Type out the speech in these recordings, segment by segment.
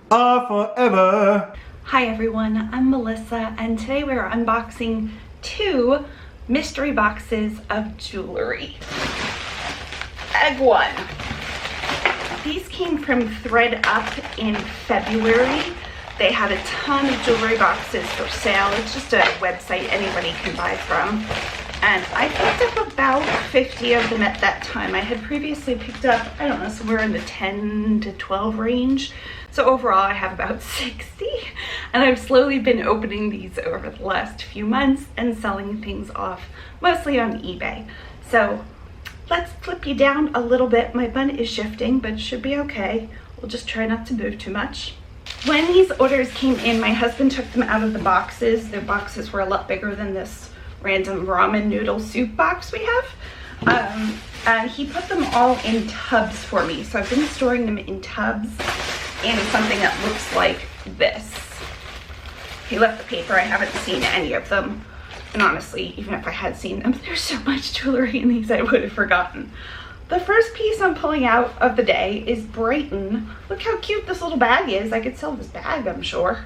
forever. Hi everyone, I'm Melissa and today we're unboxing 2 mystery boxes of jewelry. Bag 1. These came from ThredUp in February. They had a ton of jewelry boxes for sale. It's just a website anybody can buy from. And I picked up about 50 of them at that time. I had previously picked up, I don't know, somewhere in the 10 to 12 range. So overall I have about 60. And I've slowly been opening these over the last few months and selling things off, mostly on eBay. So let's flip you down a little bit. My bun is shifting, but it should be okay. We'll just try not to move too much. When these orders came in, my husband took them out of the boxes. Their boxes were a lot bigger than this random ramen noodle soup box we have. And he put them all in tubs for me. So I've been storing them in tubs in something that looks like this. He left the paper. I haven't seen any of them. And honestly, even if I had seen them, there's so much jewelry in these I would have forgotten. The first piece I'm pulling out of the day is Brighton. Look how cute this little bag is. I could sell this bag, I'm sure.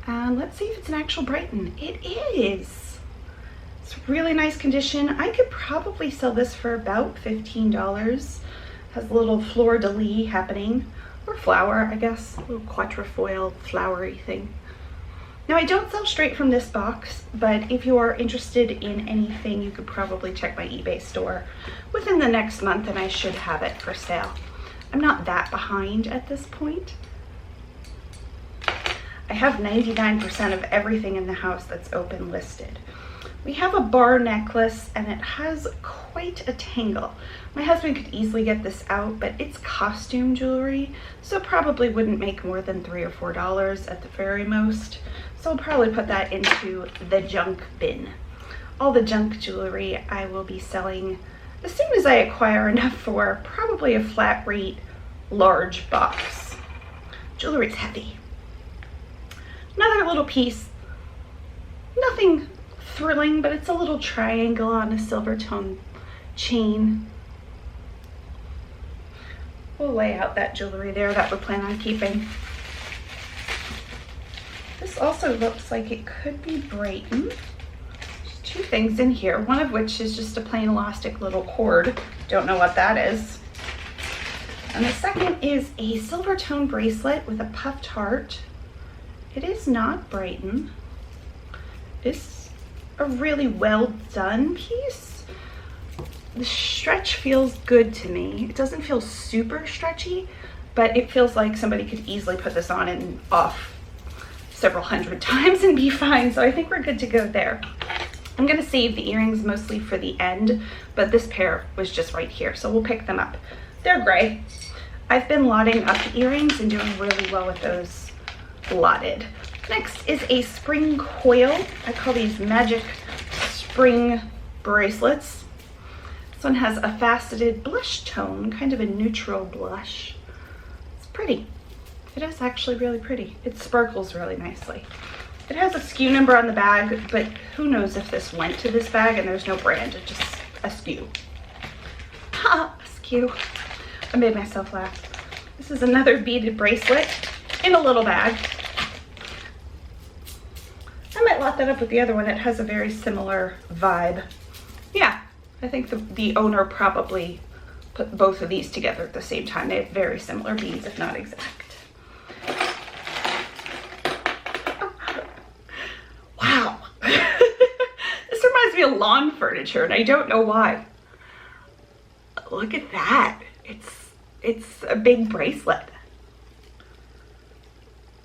And let's see if it's an actual Brighton. It is. It's really nice condition. I could probably sell this for about $15. Has a little fleur-de-lis happening. Or flower, I guess. A little quatrefoil flowery thing. Now I don't sell straight from this box, but if you are interested in anything, you could probably check my eBay store within the next month and I should have it for sale. I'm not that behind at this point. I have 99% of everything in the house that's open listed. We have a bar necklace and it has quite a tangle. My husband could easily get this out, but it's costume jewelry, so probably wouldn't make more than $3 or $4 at the very most. So I'll probably put that into the junk bin. All the junk jewelry I will be selling as soon as I acquire enough for probably a flat rate large box. Jewelry's heavy. Another little piece, nothing thrilling, but it's a little triangle on a silver tone chain. We'll lay out that jewelry there that we plan on keeping. This also looks like it could be Brighton. There's 2 things in here, one of which is just a plain elastic little cord. Don't know what that is. And the second is a silver tone bracelet with a puffed heart. It is not Brighton. It's a really well done piece. The stretch feels good to me. It doesn't feel super stretchy, but it feels like somebody could easily put this on and off several hundred times and be fine. So I think we're good to go there. I'm gonna save the earrings mostly for the end, but this pair was just right here, so we'll pick them up. They're gray. I've been lotting up the earrings and doing really well with those lotted. Next is a spring coil. I call these magic spring bracelets. This one has a faceted blush tone, kind of a neutral blush. It's pretty. It is actually really pretty. It sparkles really nicely. It has a SKU number on the bag, but who knows if this went to this bag, and there's no brand, it's just a SKU. Ha, a SKU. I made myself laugh. This is another beaded bracelet in a little bag. I might lot that up with the other one. It has a very similar vibe. Yeah, I think the owner probably put both of these together at the same time. They have very similar beads, if not exact. Wow. This reminds me of lawn furniture, and I don't know why. Look at that. It's a big bracelet.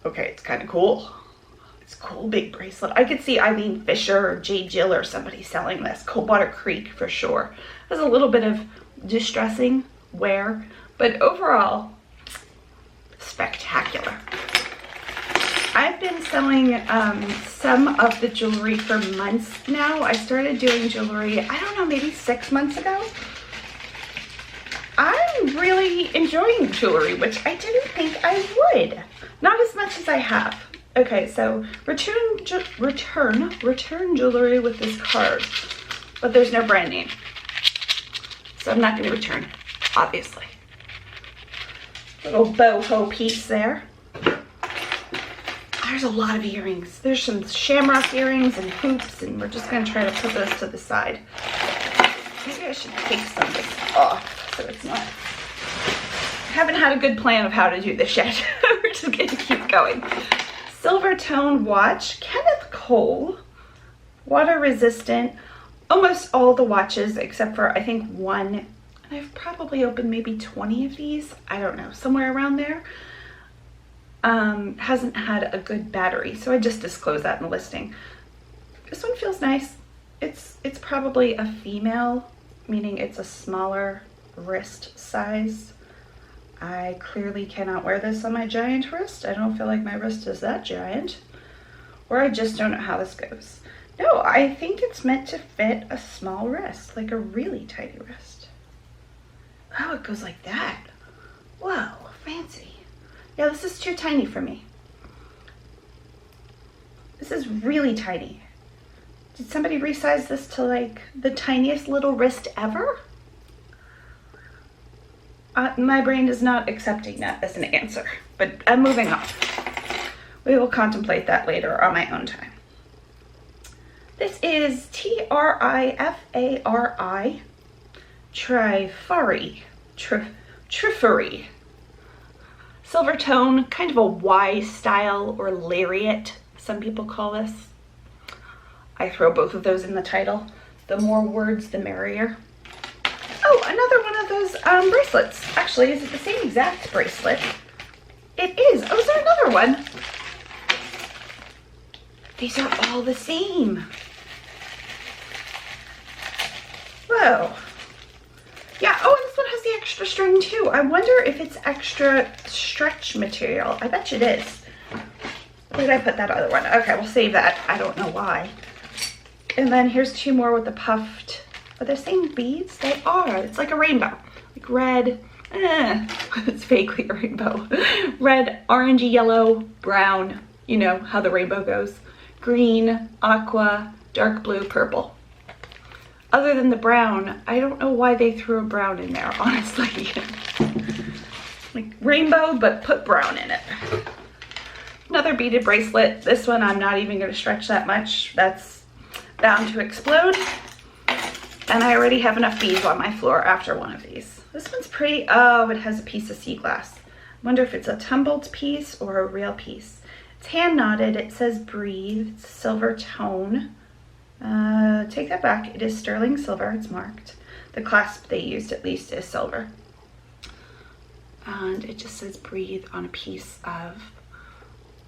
Okay, it's kind of cool. It's a cool big bracelet. I could see Eileen Fisher or Jay Jill or somebody selling this. Coldwater Creek for sure. There's a little bit of distressing wear, but overall, spectacular. I've been selling some of the jewelry for months now. I started doing jewelry, I don't know, maybe 6 months ago. I'm really enjoying jewelry, which I didn't think I would. Not as much as I have. Okay, so return jewelry with this card, but there's no brand name. So I'm not going to return, obviously. Little boho piece there. there's a lot of earrings. There's some shamrock earrings and hoops, and we're just gonna try to put those to the side. Maybe I should take some of this off so it's not. I haven't had a good plan of how to do this yet. We're just gonna keep going. Silver tone watch, Kenneth Cole, water resistant. Almost all the watches except for I think one, and I've probably opened maybe 20 of these. I don't know, somewhere around there. Hasn't had a good battery, so I just disclosed that in the listing. This one feels nice. It's probably a female, meaning it's a smaller wrist size. I clearly cannot wear this on my giant wrist. I don't feel like my wrist is that giant, or I just don't know how this goes. No, I think it's meant to fit a small wrist, like a really tiny wrist. Oh, it goes like that. Whoa, fancy. Yeah, this is too tiny for me. This is really tiny. Did somebody resize this to like the tiniest little wrist ever? My brain is not accepting that as an answer, but I'm moving on. We will contemplate that later on my own time. This is Trifari, Trifari. Silver tone, kind of a Y style or lariat, some people call this. I throw both of those in the title. The more words, the merrier. Oh, another one of those bracelets. Actually, is it the same exact bracelet? It is. Oh, is there another one? These are all the same. Whoa. Yeah, oh, and this one has the extra string too. I wonder if it's extra stretch material. I bet you it is. Where did I put that other one? Okay, we'll save that. I don't know why. And then here's two more with the puffed. Are they the same beads? They are. It's like a rainbow. Like red. It's vaguely a rainbow. Red, orangey, yellow, brown. You know how the rainbow goes. Green, aqua, dark blue, purple. Other than the brown, I don't know why they threw a brown in there, honestly. Like rainbow, but put brown in it. Another beaded bracelet. This one I'm not even going to stretch that much. That's bound to explode. And I already have enough beads on my floor after one of these. This one's pretty. Oh, it has a piece of sea glass. Wonder if it's a tumbled piece or a real piece. It's hand knotted. It says breathe. It's silver tone. Take that back. It is sterling silver. It's marked. The clasp they used at least is silver. And it just says breathe on a piece of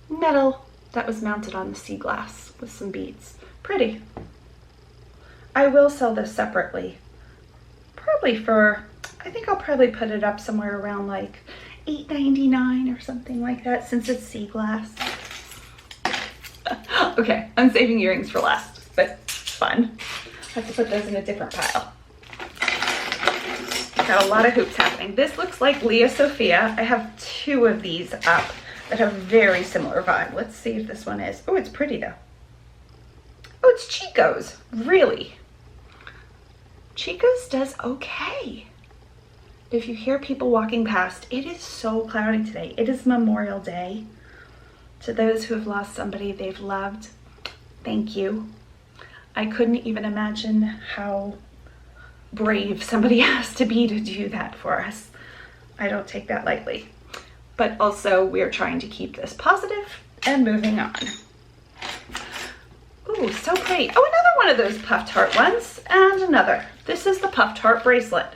metal that was mounted on the sea glass with some beads. Pretty. I will sell this separately. Probably for, I think I'll probably put it up somewhere around like $8.99 or something like that since it's sea glass. Okay, I'm saving earrings for last, but fun. I have to put those in a different pile. Got a lot of hoops happening. This looks like Leah Sophia. I have two of these up that have very similar vibe. Let's see if this one is. Oh, it's pretty though. Oh, it's Chico's. Really? Chico's does okay. If you hear people walking past, it is so cloudy today. It is Memorial Day. To those who have lost somebody they've loved, thank you. I couldn't even imagine how brave somebody has to be to do that for us. I don't take that lightly. But also, we're trying to keep this positive and moving on. Ooh, so pretty. Oh, another one of those puffed heart ones, and another. This is the puffed heart bracelet.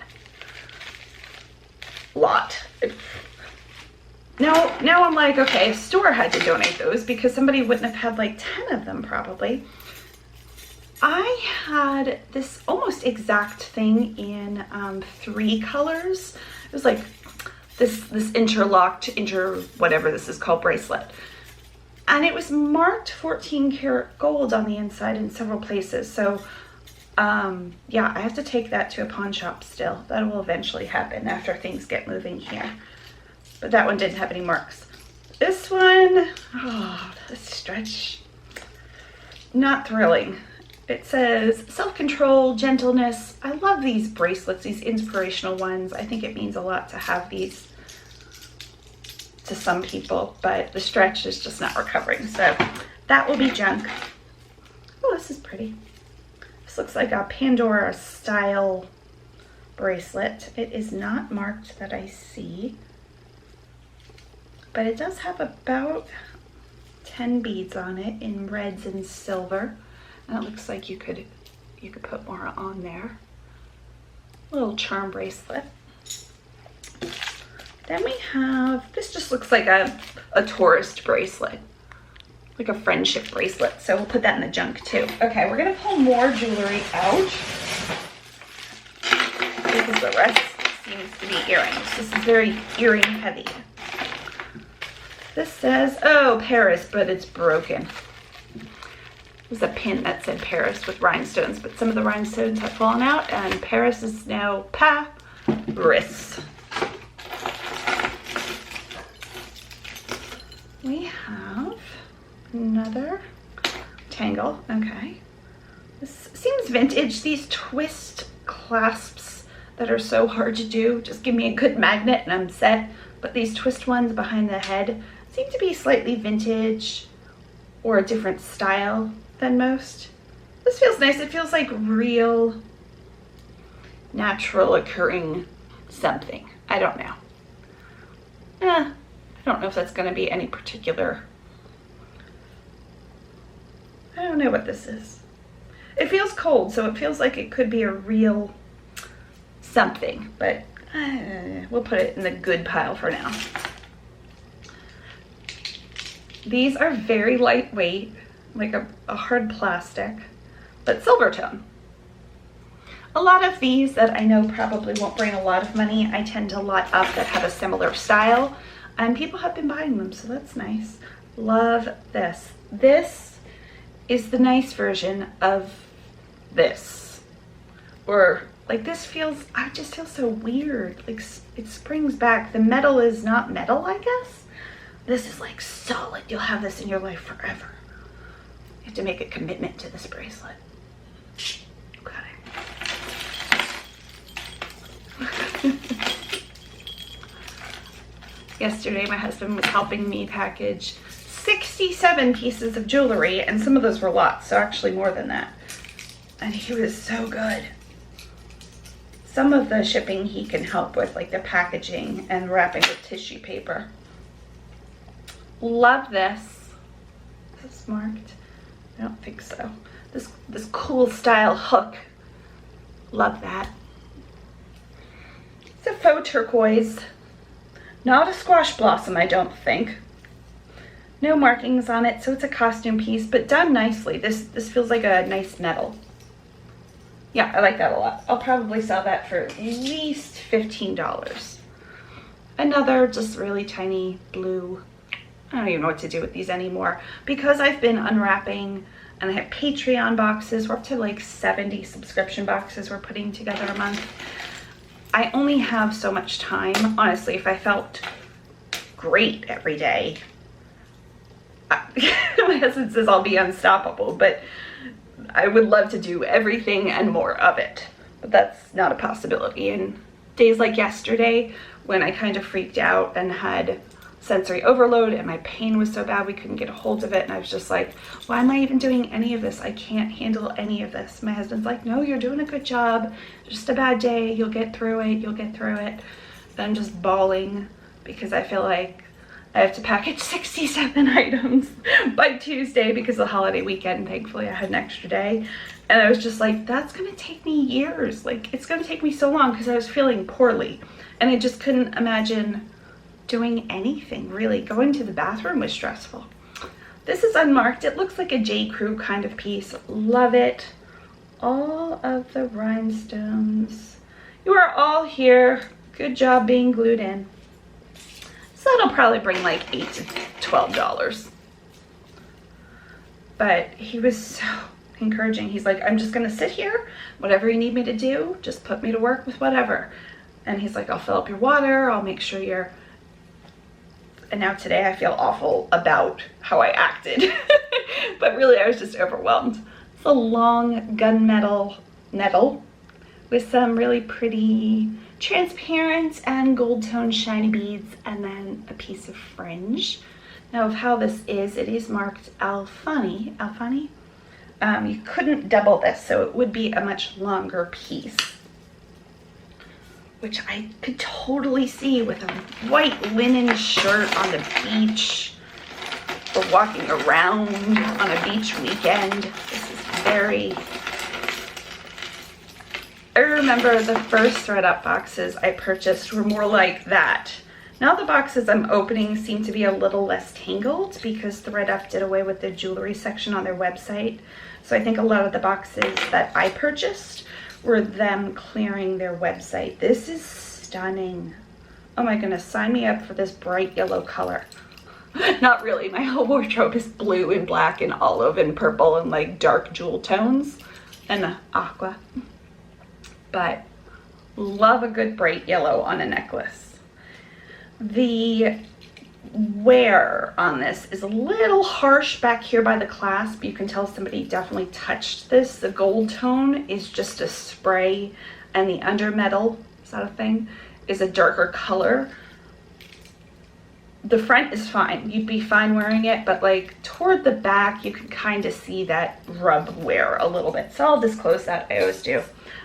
Lot. Now I'm like, okay, a store had to donate those because somebody wouldn't have had like 10 of them probably. I had this almost exact thing in 3 colors. It was like this interlocked, whatever this is called, bracelet. And it was marked 14 karat gold on the inside in several places. So yeah, I have to take that to a pawn shop still. That will eventually happen after things get moving here. But that one didn't have any marks. This one, oh, the stretch, not thrilling. It says self-control, gentleness. I love these bracelets, these inspirational ones. I think it means a lot to have these. to some people, but the stretch is just not recovering. So that will be junk. Oh, this is pretty. This looks like a Pandora style bracelet. It is not marked that I see, but it does have about 10 beads on it in reds and silver. And it looks like you could put more on there. A little charm bracelet. Then we have, this just looks like a tourist bracelet, like a friendship bracelet. So we'll put that in the junk too. Okay, we're gonna pull more jewelry out because the rest seems to be earrings. This is very earring heavy. This says, oh, Paris, but it's broken. There's a pin that said Paris with rhinestones, but some of the rhinestones have fallen out and Paris is now Paris. We have another Tangle. Okay. This seems vintage. These twist clasps that are so hard to do. Just give me a good magnet and I'm set. But these twist ones behind the head seem to be slightly vintage or a different style than most. This feels nice. It feels like real, natural occurring something. I don't know. I don't know if that's going to be any particular. I don't know what this is. It feels cold, so it feels like it could be a real something, but we'll put it in the good pile for now. These are very lightweight, like a hard plastic, but silver tone. A lot of these that I know probably won't bring a lot of money, I tend to lot up that have a similar style, and people have been buying them, so that's nice. Love this. This is the nice version of this. Or like this feels, I just feel so weird. Like it springs back. The metal is not metal, I guess. This is like solid. You'll have this in your life forever. You have to make a commitment to this bracelet. Okay. Yesterday, my husband was helping me package 67 pieces of jewelry, and some of those were lots, so actually more than that. And he was so good. Some of the shipping he can help with, like the packaging and wrapping with tissue paper. Love this. Is this marked? I don't think so. This cool style hook. Love that. It's a faux turquoise. Not a squash blossom, I don't think. No markings on it, so it's a costume piece, but done nicely. This feels like a nice metal. Yeah, I like that a lot. I'll probably sell that for at least $15. Another just really tiny blue. I don't even know what to do with these anymore. Because I've been unwrapping and I have Patreon boxes. We're up to like 70 subscription boxes we're putting together a month. I only have so much time. Honestly, if I felt great every day, my husband says I'll be unstoppable, but I would love to do everything and more of it, but that's not a possibility. And days like yesterday when I kind of freaked out and had sensory overload and my pain was so bad we couldn't get a hold of it, and I was just like, why am I even doing any of this? I can't handle any of this. My husband's like, no, you're doing a good job. Just a bad day. You'll get through it. You'll get through it. And I'm just bawling because I feel like I have to package 67 items by Tuesday because of the holiday weekend. Thankfully, I had an extra day. And I was just like, that's going to take me years. Like, it's going to take me so long because I was feeling poorly. And I just couldn't imagine doing anything, really. Going to the bathroom was stressful. This is unmarked. It looks like a J. Crew kind of piece. Love it. All of the rhinestones. You are all here. Good job being glued in. So that'll probably bring like $8 to $12. But he was so encouraging. He's like, I'm just gonna sit here. Whatever you need me to do, just put me to work with whatever. And he's like, I'll fill up your water. I'll make sure you're... And now today I feel awful about how I acted. But really I was just overwhelmed. It's a long gunmetal nettle with some really pretty transparent and gold tone shiny beads, and then a piece of fringe. Now of how this is, it is marked Alfani. You couldn't double this, so it would be a much longer piece, which I could totally see with a white linen shirt on the beach or walking around on a beach weekend. This is very... I remember the first ThredUp boxes I purchased were more like that. Now the boxes I'm opening seem to be a little less tangled because ThredUp did away with the jewelry section on their website. So I think a lot of the boxes that I purchased were them clearing their website. This is stunning. Oh my goodness, sign me up for this bright yellow color. Not really, my whole wardrobe is blue and black and olive and purple and like dark jewel tones and aqua. But love a good bright yellow on a necklace. The wear on this is a little harsh back here by the clasp. You can tell somebody definitely touched this. The gold tone is just a spray and the undermetal, is that a thing, is a darker color. The front is fine. You'd be fine wearing it, but like toward the back, you can kind of see that rub wear a little bit. So I'll disclose that, I always do.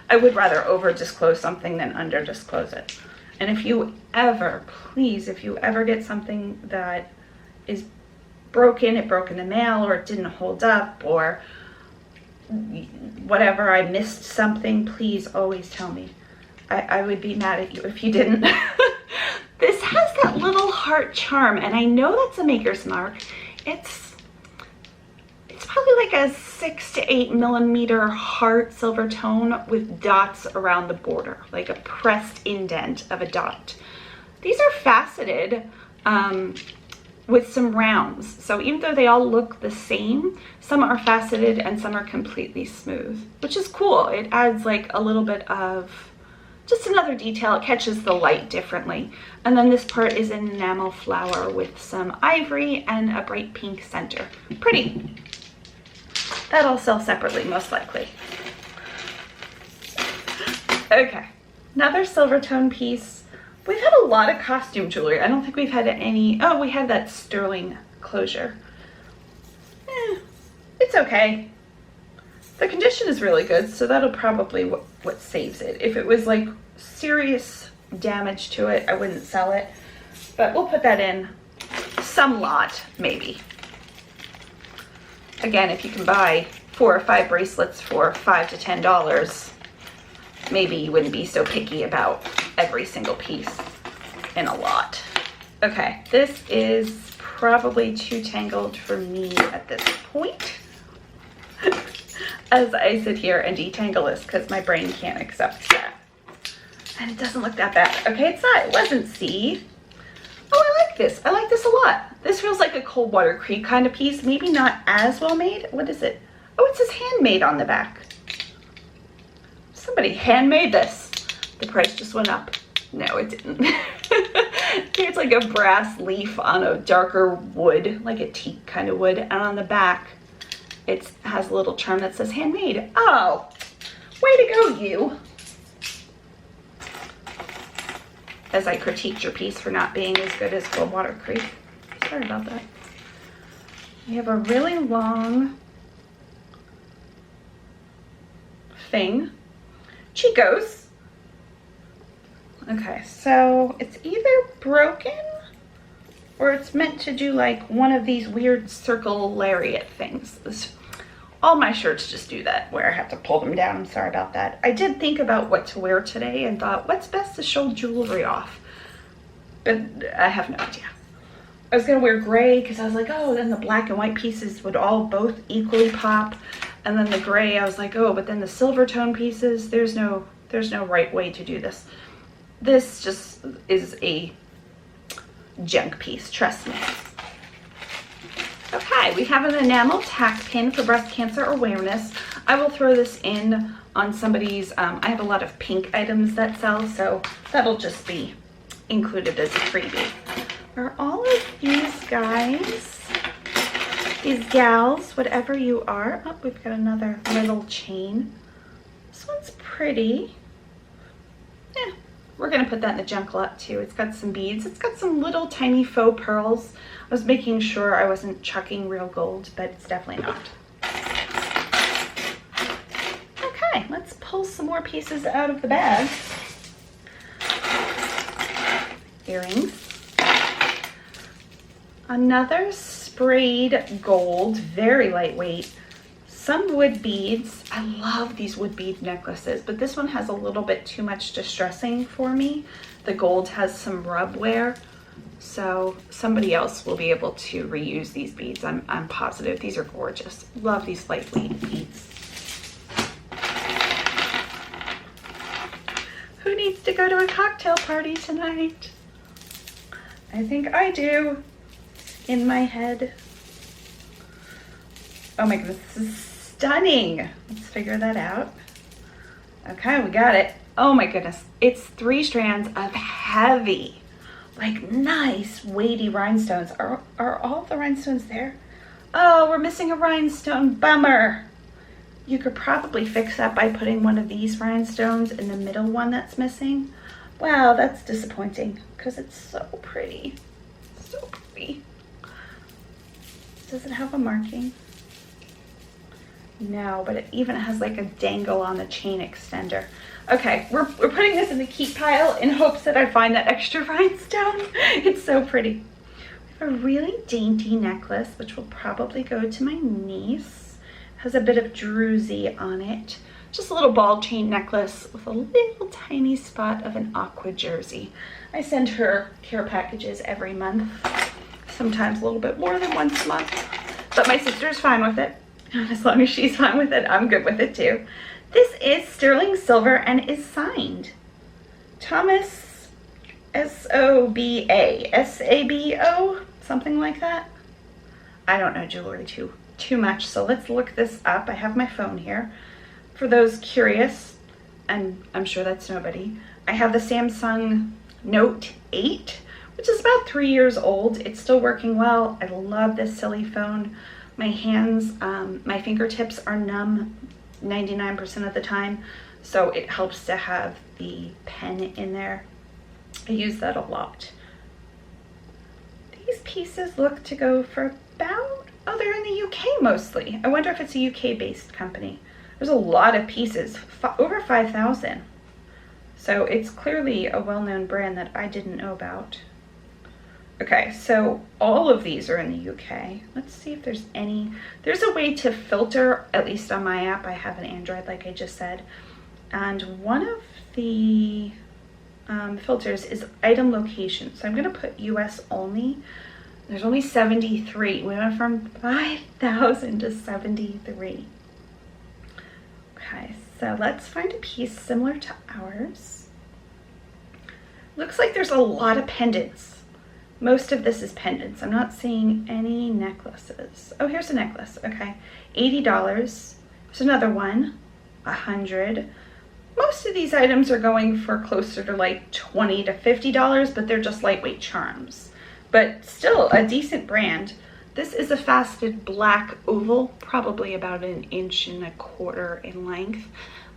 I would rather over disclose something than under disclose it. And if you ever, please, if you ever get something that is broken, it broke in the mail, or it didn't hold up, or whatever, I missed something, please always tell me. I would be mad at you if you didn't. This has that little heart charm, and I know that's a maker's mark. It's probably like a 6 to 8 millimeter heart silver tone with dots around the border, like a pressed indent of a dot. These are faceted with some rounds. So even though they all look the same, some are faceted and some are completely smooth, which is cool. It adds like a little bit of just another detail. It catches the light differently. And then this part is an enamel flower with some ivory and a bright pink center. Pretty. That'll sell separately, most likely. Okay, another silver tone piece. We've had a lot of costume jewelry. I don't think we've had any. Oh, we had that sterling closure. It's okay. The condition is really good, so that'll probably what saves it. If it was like serious damage to it, I wouldn't sell it. But we'll put that in some lot, maybe. Again, if you can buy 4 or 5 bracelets for $5 to $10, maybe you wouldn't be so picky about every single piece in a lot. Okay, this is probably too tangled for me at this point. As I sit here and detangle this because my brain can't accept that. And it doesn't look that bad. Okay, it's not, it wasn't C. Oh, I like this. I like this a lot. This feels like a cold water creek kind of piece. Maybe not as well made. What is it? Oh, it says handmade on the back. Somebody handmade this. The price just went up. No, it didn't. It's like a brass leaf on a darker wood, like a teak kind of wood. And on the back, it has a little charm that says handmade. Oh, way to go, you. As I critiqued your piece for not being as good as Cold Water Creek. Sorry about that. We have a really long thing. Chico's. Okay, so it's either broken or it's meant to do like one of these weird circle lariat things. All my shirts just do that, where I have to pull them down. I'm sorry about that. I did think about what to wear today and thought, what's best to show jewelry off? But I have no idea. I was gonna wear gray because I was like, oh, then the black and white pieces would all both equally pop. And then the gray, I was like, oh, but then the silver tone pieces, there's no right way to do this. This just is a junk piece, trust me. Okay, we have an enamel tack pin for breast cancer awareness. I will throw this in on somebody's, I have a lot of pink items that sell, so that'll just be included as a freebie. Are all of these guys, these gals, whatever you are, oh, we've got another little chain. This one's pretty. Yeah, we're gonna put that in the junk lot too. It's got some beads. It's got some little tiny faux pearls. I was making sure I wasn't chucking real gold, but it's definitely not. Okay, let's pull some more pieces out of the bag. Earrings. Another sprayed gold, very lightweight. Some wood beads. I love these wood bead necklaces, but this one has a little bit too much distressing for me. The gold has some rub wear, so somebody else will be able to reuse these beads. I'm positive. These are gorgeous. Love these lightweight beads. Who needs to go to a cocktail party tonight? I think I do. In my head. Oh my goodness, this is stunning. Let's figure that out. Okay, we got it. Oh my goodness, it's 3 strands of heavy, like nice weighty rhinestones. Are all the rhinestones there? Oh, we're missing a rhinestone, bummer. You could probably fix that by putting one of these rhinestones in the middle one that's missing. Wow, that's disappointing because it's so pretty, so pretty. Does it have a marking? No, but it even has like a dangle on the chain extender. Okay, we're putting this in the keep pile in hopes that I find that extra rhinestone. It's so pretty. We have a really dainty necklace, which will probably go to my niece. It has a bit of druzy on it. Just a little ball chain necklace with a little tiny spot of an aqua jersey. I send her care packages every month. Sometimes a little bit more than once a month, but my sister's fine with it. As long as she's fine with it, I'm good with it too. This is sterling silver and is signed Thomas S-O-B-A, S-A-B-O, something like that. I don't know jewelry too much, so let's look this up. I have my phone here. For those curious, and I'm sure that's nobody, I have the Samsung Note 8, which is about 3 years old. It's still working well. I love this silly phone. My hands, my fingertips are numb 99% of the time, so it helps to have the pen in there. I use that a lot. These pieces look to go for about, oh, they're in the UK mostly. I wonder if it's a UK-based company. There's a lot of pieces, over 5,000. So it's clearly a well-known brand that I didn't know about. Okay, so all of these are in the UK. Let's see if there's any. There's a way to filter, at least on my app. I have an Android, like I just said. And one of the filters is item location. So I'm gonna put US only. There's only 73. We went from 5,000 to 73. Okay, so let's find a piece similar to ours. Looks like there's a lot of pendants. Most of this is pendants. I'm not seeing any necklaces. Oh, here's a necklace. Okay, $80. There's another one, $100. Most of these items are going for closer to like $20 to $50, but they're just lightweight charms. But still a decent brand. This is a faceted black oval, probably about 1.25 inches in length.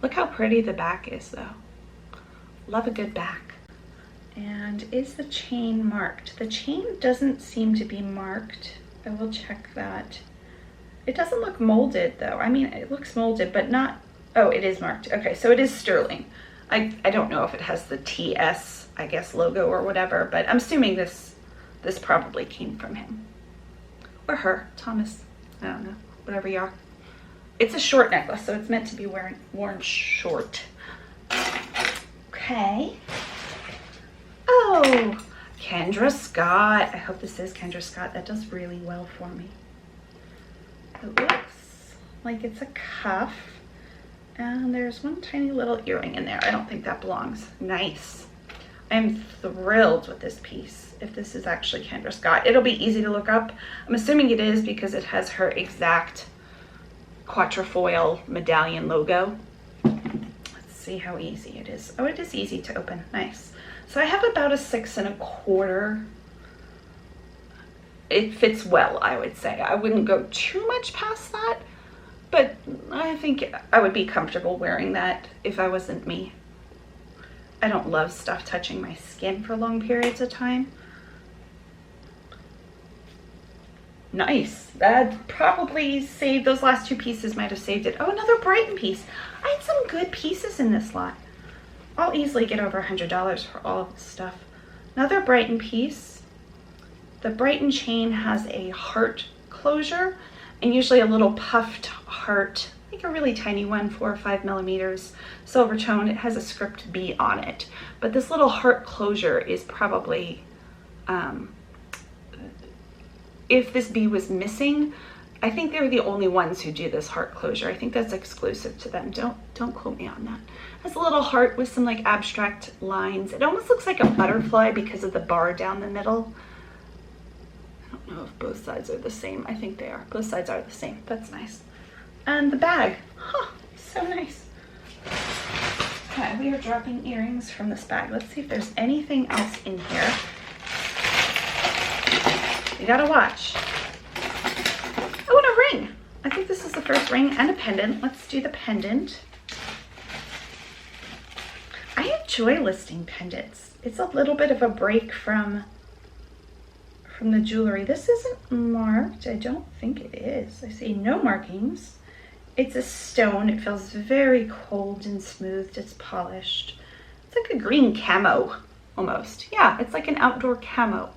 Look how pretty the back is though. Love a good back. And is the chain marked? The chain doesn't seem to be marked. I will check that. It doesn't look molded though. I mean, it looks molded, but not, oh, it is marked. Okay, so it is sterling. I don't know if it has the TS, I guess, logo or whatever, but I'm assuming this probably came from him. Or her, Thomas, I don't know, whatever you are. It's a short necklace, so it's meant to be worn short. Okay. Oh, Kendra Scott. I hope this is Kendra Scott. That does really well for me. It looks like it's a cuff. And there's one tiny little earring in there. I don't think that belongs. Nice. I'm thrilled with this piece. If this is actually Kendra Scott, it'll be easy to look up. I'm assuming it is because it has her exact quatrefoil medallion logo. Let's see how easy it is. Oh, it is easy to open. Nice. So I have about a 6 1/4. It fits well, I would say. I wouldn't go too much past that, but I think I would be comfortable wearing that if I wasn't me. I don't love stuff touching my skin for long periods of time. Nice. That probably saved, those last two pieces might have saved it. Oh, another Brighton piece. I had some good pieces in this lot. I'll easily get over $100 for all of this stuff. Another Brighton piece. The Brighton chain has a heart closure and usually a little puffed heart, like a really tiny one, 4 or 5 millimeters, silver tone. It has a script B on it, but this little heart closure is probably, if this B was missing, I think they're the only ones who do this heart closure. I think that's exclusive to them. Don't quote me on that. It has a little heart with some like abstract lines. It almost looks like a butterfly because of the bar down the middle. I don't know if both sides are the same. I think they are. Both sides are the same. That's nice. And the bag. Huh, so nice. Okay, we are dropping earrings from this bag. Let's see if there's anything else in here. You gotta watch. Oh, and a ring. I think this is the first ring and a pendant. Let's do the pendant. I enjoy listing pendants. It's a little bit of a break from the jewelry. This isn't marked. I don't think it is. I see no markings. It's a stone. It feels very cold and smooth. It's polished. It's like a green camo almost. Yeah, it's like an outdoor camo.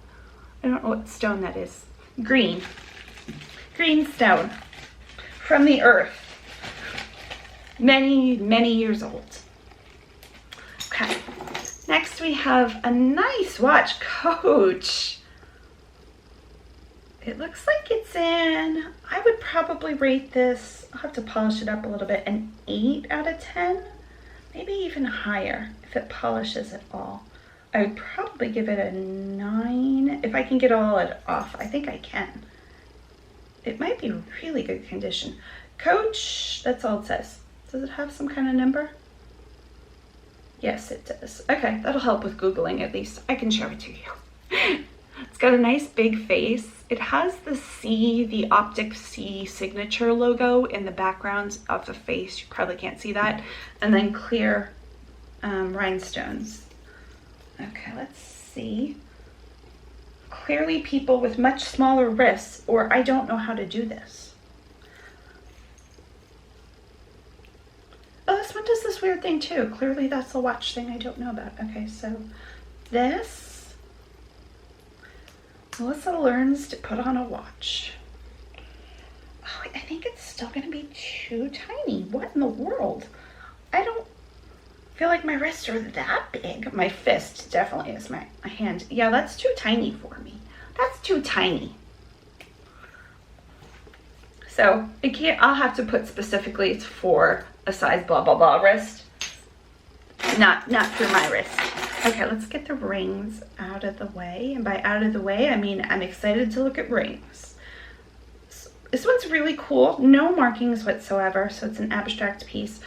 I don't know what stone that is. Green. Green stone from the earth. Many, many years old. Okay. Next we have a nice watch, Coach. It looks like it's in, I would probably rate this, I'll have to polish it up a little bit, an 8 out of 10. Maybe even higher if it polishes at all. I would probably give it a 9 if I can get all it off. I think I can. It might be really good condition. Coach, that's all it says. Does it have some kind of number? Yes, it does. Okay, that'll help with Googling at least. I can show it to you. It's got a nice big face. It has the C, the Optic C signature logo in the background of the face. You probably can't see that. And then clear rhinestones. Okay, let's see. Clearly people with much smaller wrists, or I don't know how to do this. Oh, this one does this weird thing too. Clearly that's a watch thing I don't know about. Okay, so this, Melissa learns to put on a watch. Oh, I think it's still gonna be too tiny. What in the world? I don't feel like my wrists are that big. My fist definitely is, my hand. Yeah, that's too tiny for me. That's too tiny. So it can't, I'll have to put specifically it's for a size blah, blah, blah wrist. Not for my wrist. Okay, let's get the rings out of the way. And by out of the way, I mean, I'm excited to look at rings. So this one's really cool. No markings whatsoever. So it's an abstract piece.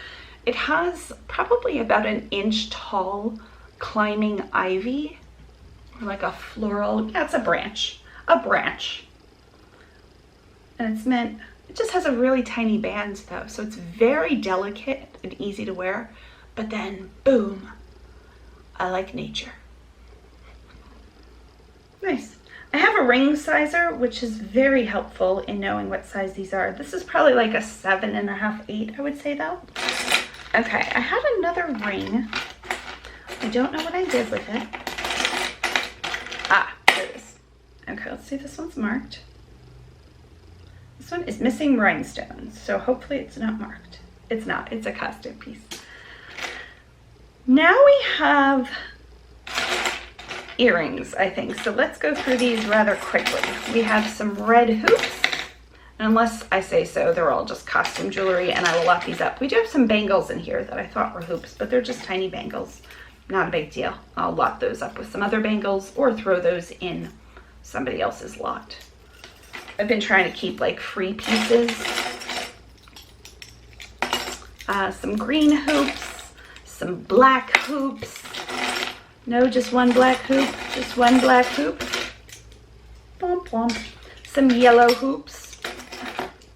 It has probably about an inch tall climbing ivy, or like a floral, yeah, it's a branch. And it's meant, it just has a really tiny band though, so it's very delicate and easy to wear, but then boom, I like nature. Nice. I have a ring sizer, which is very helpful in knowing what size these are. This is probably like a 7.5, 8, I would say though. Okay, I had another ring. I don't know what I did with it. Ah, there it is. Okay, let's see if this one's marked. This one is missing rhinestones, so hopefully it's not marked. It's not, it's a costume piece. Now we have earrings, I think. So let's go through these rather quickly. We have some red hoops. Unless I say so, they're all just costume jewelry, and I will lock these up. We do have some bangles in here that I thought were hoops, but they're just tiny bangles. Not a big deal. I'll lock those up with some other bangles or throw those in somebody else's lot. I've been trying to keep like free pieces. Some green hoops, some black hoops. No, just one black hoop, just one black hoop. Womp womp. Some yellow hoops.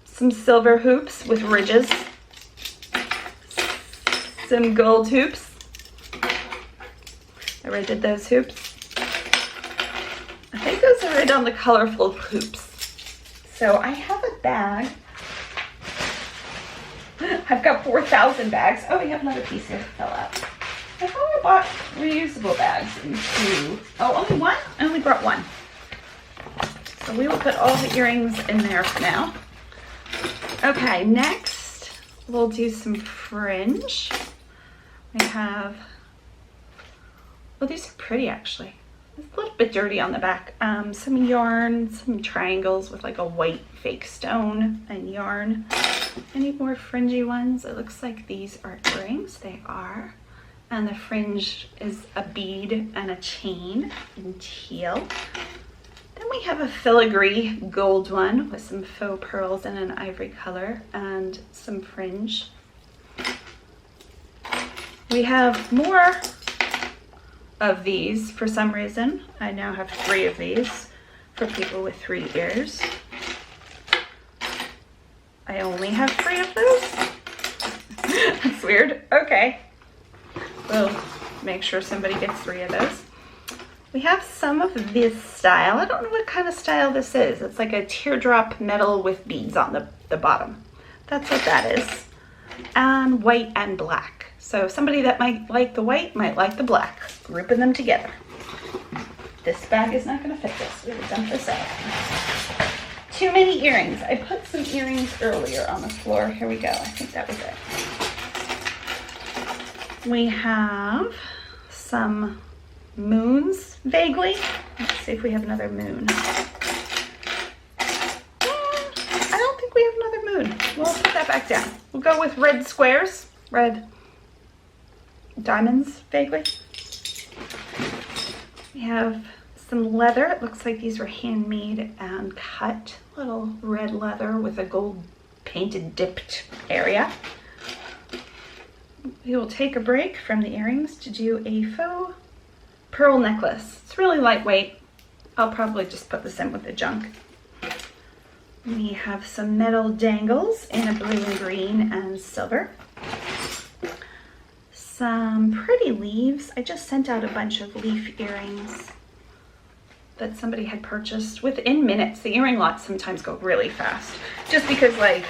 Some silver hoops with ridges, some gold hoops, I redid those hoops. I think those are right on the colorful hoops. So I have a bag. I've got 4,000 bags. Oh, we have another piece here that fell out. I thought I bought reusable bags in 2. Oh, only one? I only brought one. So we will put all the earrings in there for now. Okay, next we'll do some fringe. We have, well, these are pretty actually. It's a little bit dirty on the back. Some yarn, some triangles with like a white fake stone and yarn. Any more fringy ones? It looks like these are earrings. They are. And the fringe is a bead and a chain in teal. Then we have a filigree gold one with some faux pearls in an ivory color and some fringe. We have more of these for some reason. I now have 3 of these for people with 3 ears. I only have 3 of those. That's weird. Okay. We'll make sure somebody gets 3 of those. We have some of this style. I don't know what kind of style this is. It's like a teardrop metal with beads on the bottom. That's what that is. And white and black. So somebody that might like the white might like the black. Grouping them together. This bag is not going to fit this. We will dump this out. Too many earrings. I put some earrings earlier on the floor. Here we go. I think that was it. We have some moons, vaguely. Let's see if we have another moon. I don't think we have another moon. We'll put that back down. We'll go with red squares, red diamonds, vaguely. We have some leather. It looks like these were handmade and cut. Little red leather with a gold painted dipped area. We will take a break from the earrings to do a faux pearl necklace. It's really lightweight. I'll probably just put this in with the junk. We have some metal dangles in a blue and green and silver. Some pretty leaves. I just sent out a bunch of leaf earrings that somebody had purchased within minutes. The earring lots sometimes go really fast. Just because, like,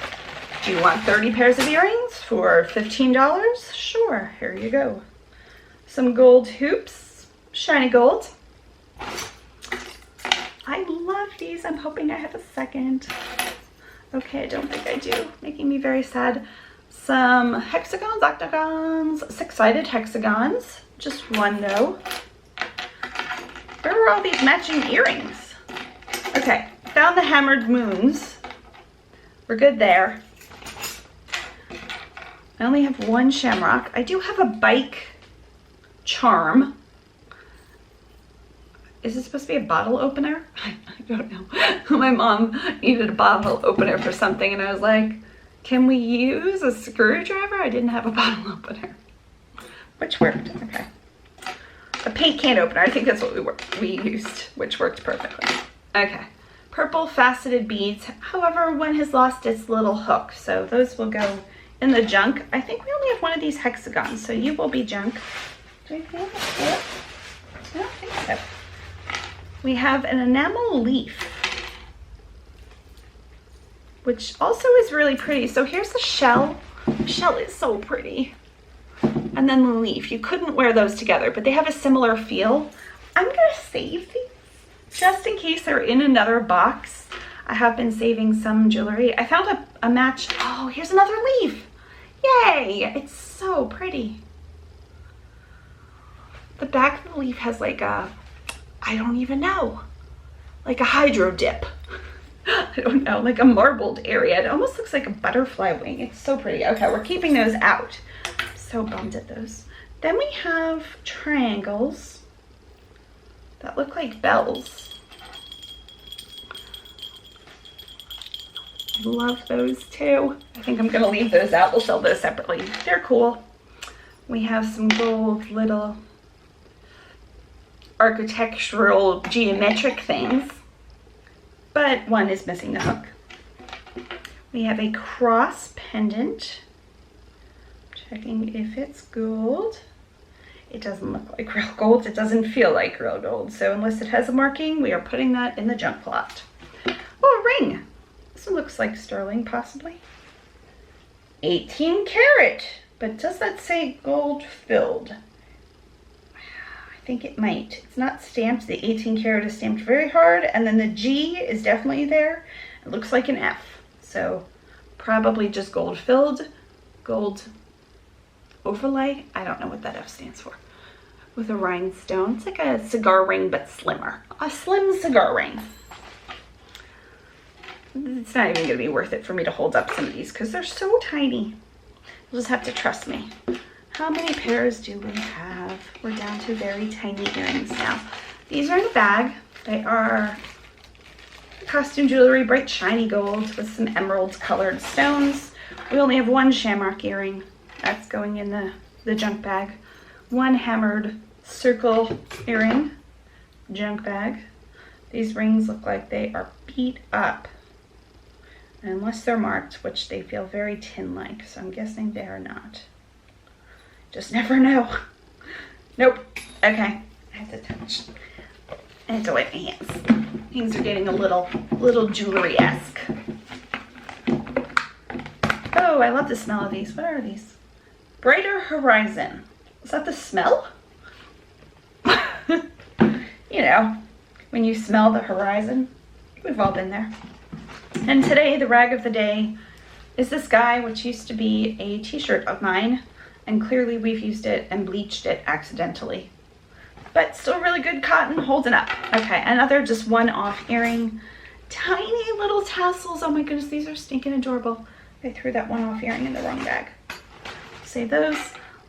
do you want 30 pairs of earrings for $15? Sure, here you go. Some gold hoops, shiny gold. I love these. I'm hoping I have a second. Okay, I don't think I do. Making me very sad. Some hexagons, octagons, 6-sided hexagons. Just one though. Where are all these matching earrings? Okay, found the hammered moons. We're good there. I only have 1 shamrock. I do have a bike charm. Is it supposed to be a bottle opener? I don't know. My mom needed a bottle opener for something and I was like, can we use a screwdriver? I didn't have a bottle opener. Which worked, okay. A paint can opener, I think that's what we used, which worked perfectly. Okay, purple faceted beads. However, one has lost its little hook, so those will go in the junk. I think we only have 1 of these hexagons, so you will be junk. Do we have a flip? I don't think so. We have an enamel leaf, which also is really pretty. So here's the shell. The shell is so pretty. And then the leaf. You couldn't wear those together, but they have a similar feel. I'm gonna save these just in case they're in another box. I have been saving some jewelry. I found a match. Oh, here's another leaf. Yay, it's so pretty. The back of the leaf has like a, I don't even know, like a hydro dip. I don't know, like a marbled area. It almost looks like a butterfly wing. It's so pretty. Okay, we're keeping those out. I'm so bummed at those. Then we have triangles that look like bells. I love those too. I think I'm gonna leave those out. We'll sell those separately. They're cool. We have some gold little architectural geometric things, but one is missing the hook. We have a cross pendant. Checking if it's gold. It doesn't look like real gold. It doesn't feel like real gold. So unless it has a marking, we are putting that in the junk lot. Oh, a ring. This one looks like sterling, possibly. 18 karat. But does that say gold filled? I think it might. It's not stamped. The 18 karat is stamped very hard. And then the G is definitely there. It looks like an F. So probably just gold filled. Gold overlay. I don't know what that F stands for. With a rhinestone. It's like a cigar ring, but slimmer. A slim cigar ring. It's not even going to be worth it for me to hold up some of these because they're so tiny. You'll just have to trust me. How many pairs do we have? We're down to very tiny earrings now. These are in a bag. They are costume jewelry, bright shiny gold with some emerald colored stones. We only have one shamrock earring. That's going in the junk bag. One hammered circle earring, junk bag. These rings look like they are beat up. And unless they're marked, which they feel very tin-like, so I'm guessing they are not. Just never know. Nope. Okay. I have to touch. I have to wipe my hands. Things are getting a little jewelry-esque. Oh, I love the smell of these. What are these? Brighter Horizon. Is that the smell? You know, when you smell the horizon. We've all been there. And today, the rag of the day is this guy, which used to be a t-shirt of mine. And clearly we've used it and bleached it accidentally. But still really good cotton, holding up. Okay, another just one-off earring. Tiny little tassels. Oh my goodness, these are stinking adorable. I threw that one-off earring in the wrong bag. Save those.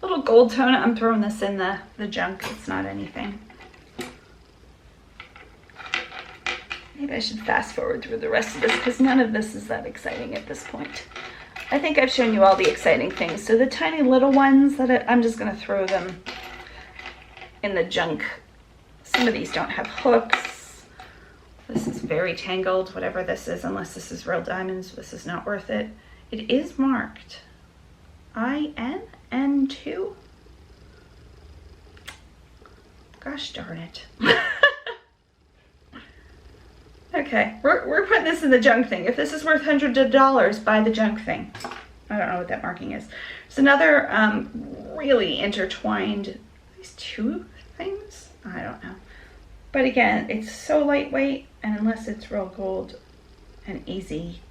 Little gold tone. I'm throwing this in the junk. It's not anything. Maybe I should fast forward through the rest of this because none of this is that exciting at this point. I think I've shown you all the exciting things. So the tiny little ones that I'm just going to throw them in the junk. Some of these don't have hooks. This is very tangled, whatever this is, unless this is real diamonds. This is not worth it. It is marked INN2. Gosh darn it. Okay, we're putting this in the junk thing. If this is worth hundreds of dollars, buy the junk thing. I don't know what that marking is. It's another really intertwined, these two things? I don't know. But again, it's so lightweight, and unless it's real gold and easy,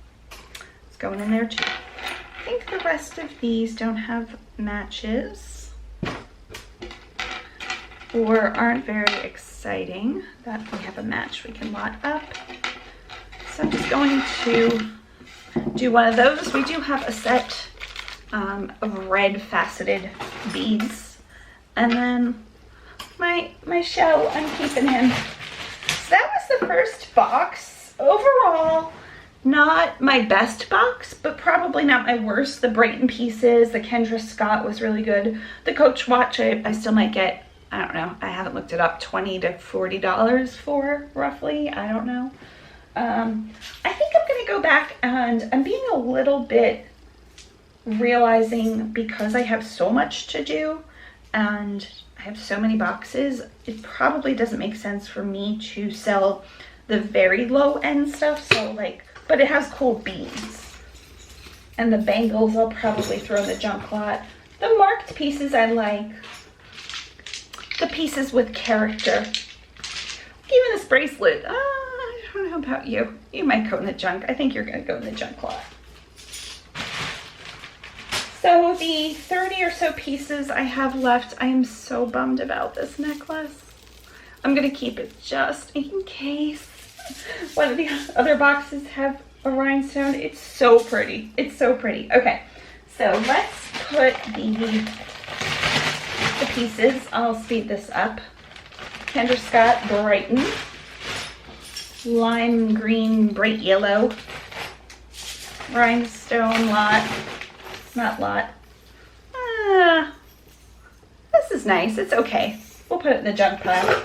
it's going in there too. I think the rest of these don't have matches or aren't very exciting. That we have a match we can lot up. So I'm just going to do one of those. We do have a set of red faceted beads. And then my shell, I'm keeping him. So that was the first box. Overall, not my best box, but probably not my worst. The Brighton pieces, the Kendra Scott was really good. The Coach watch, I still might get, I don't know, I haven't looked it up, $20 to $40 for roughly, I don't know. I think I'm gonna go back, and I'm being a little bit realizing, because I have so much to do and I have so many boxes, it probably doesn't make sense for me to sell the very low end stuff. So like, but it has cool beads. And the bangles I'll probably throw in the junk lot. The marked pieces I like. The pieces with character. Even this bracelet. I don't know about you. You might go in the junk. I think you're going to go in the junk lot. So the 30 or so pieces I have left, I am so bummed about this necklace. I'm going to keep it just in case one of the other boxes have a rhinestone. It's so pretty. It's so pretty. Okay, so let's put the pieces. I'll speed this up. Kendra Scott, Brighton. Lime green, bright yellow. Rhinestone lot. Not lot. This is nice. It's okay. We'll put it in the junk pile.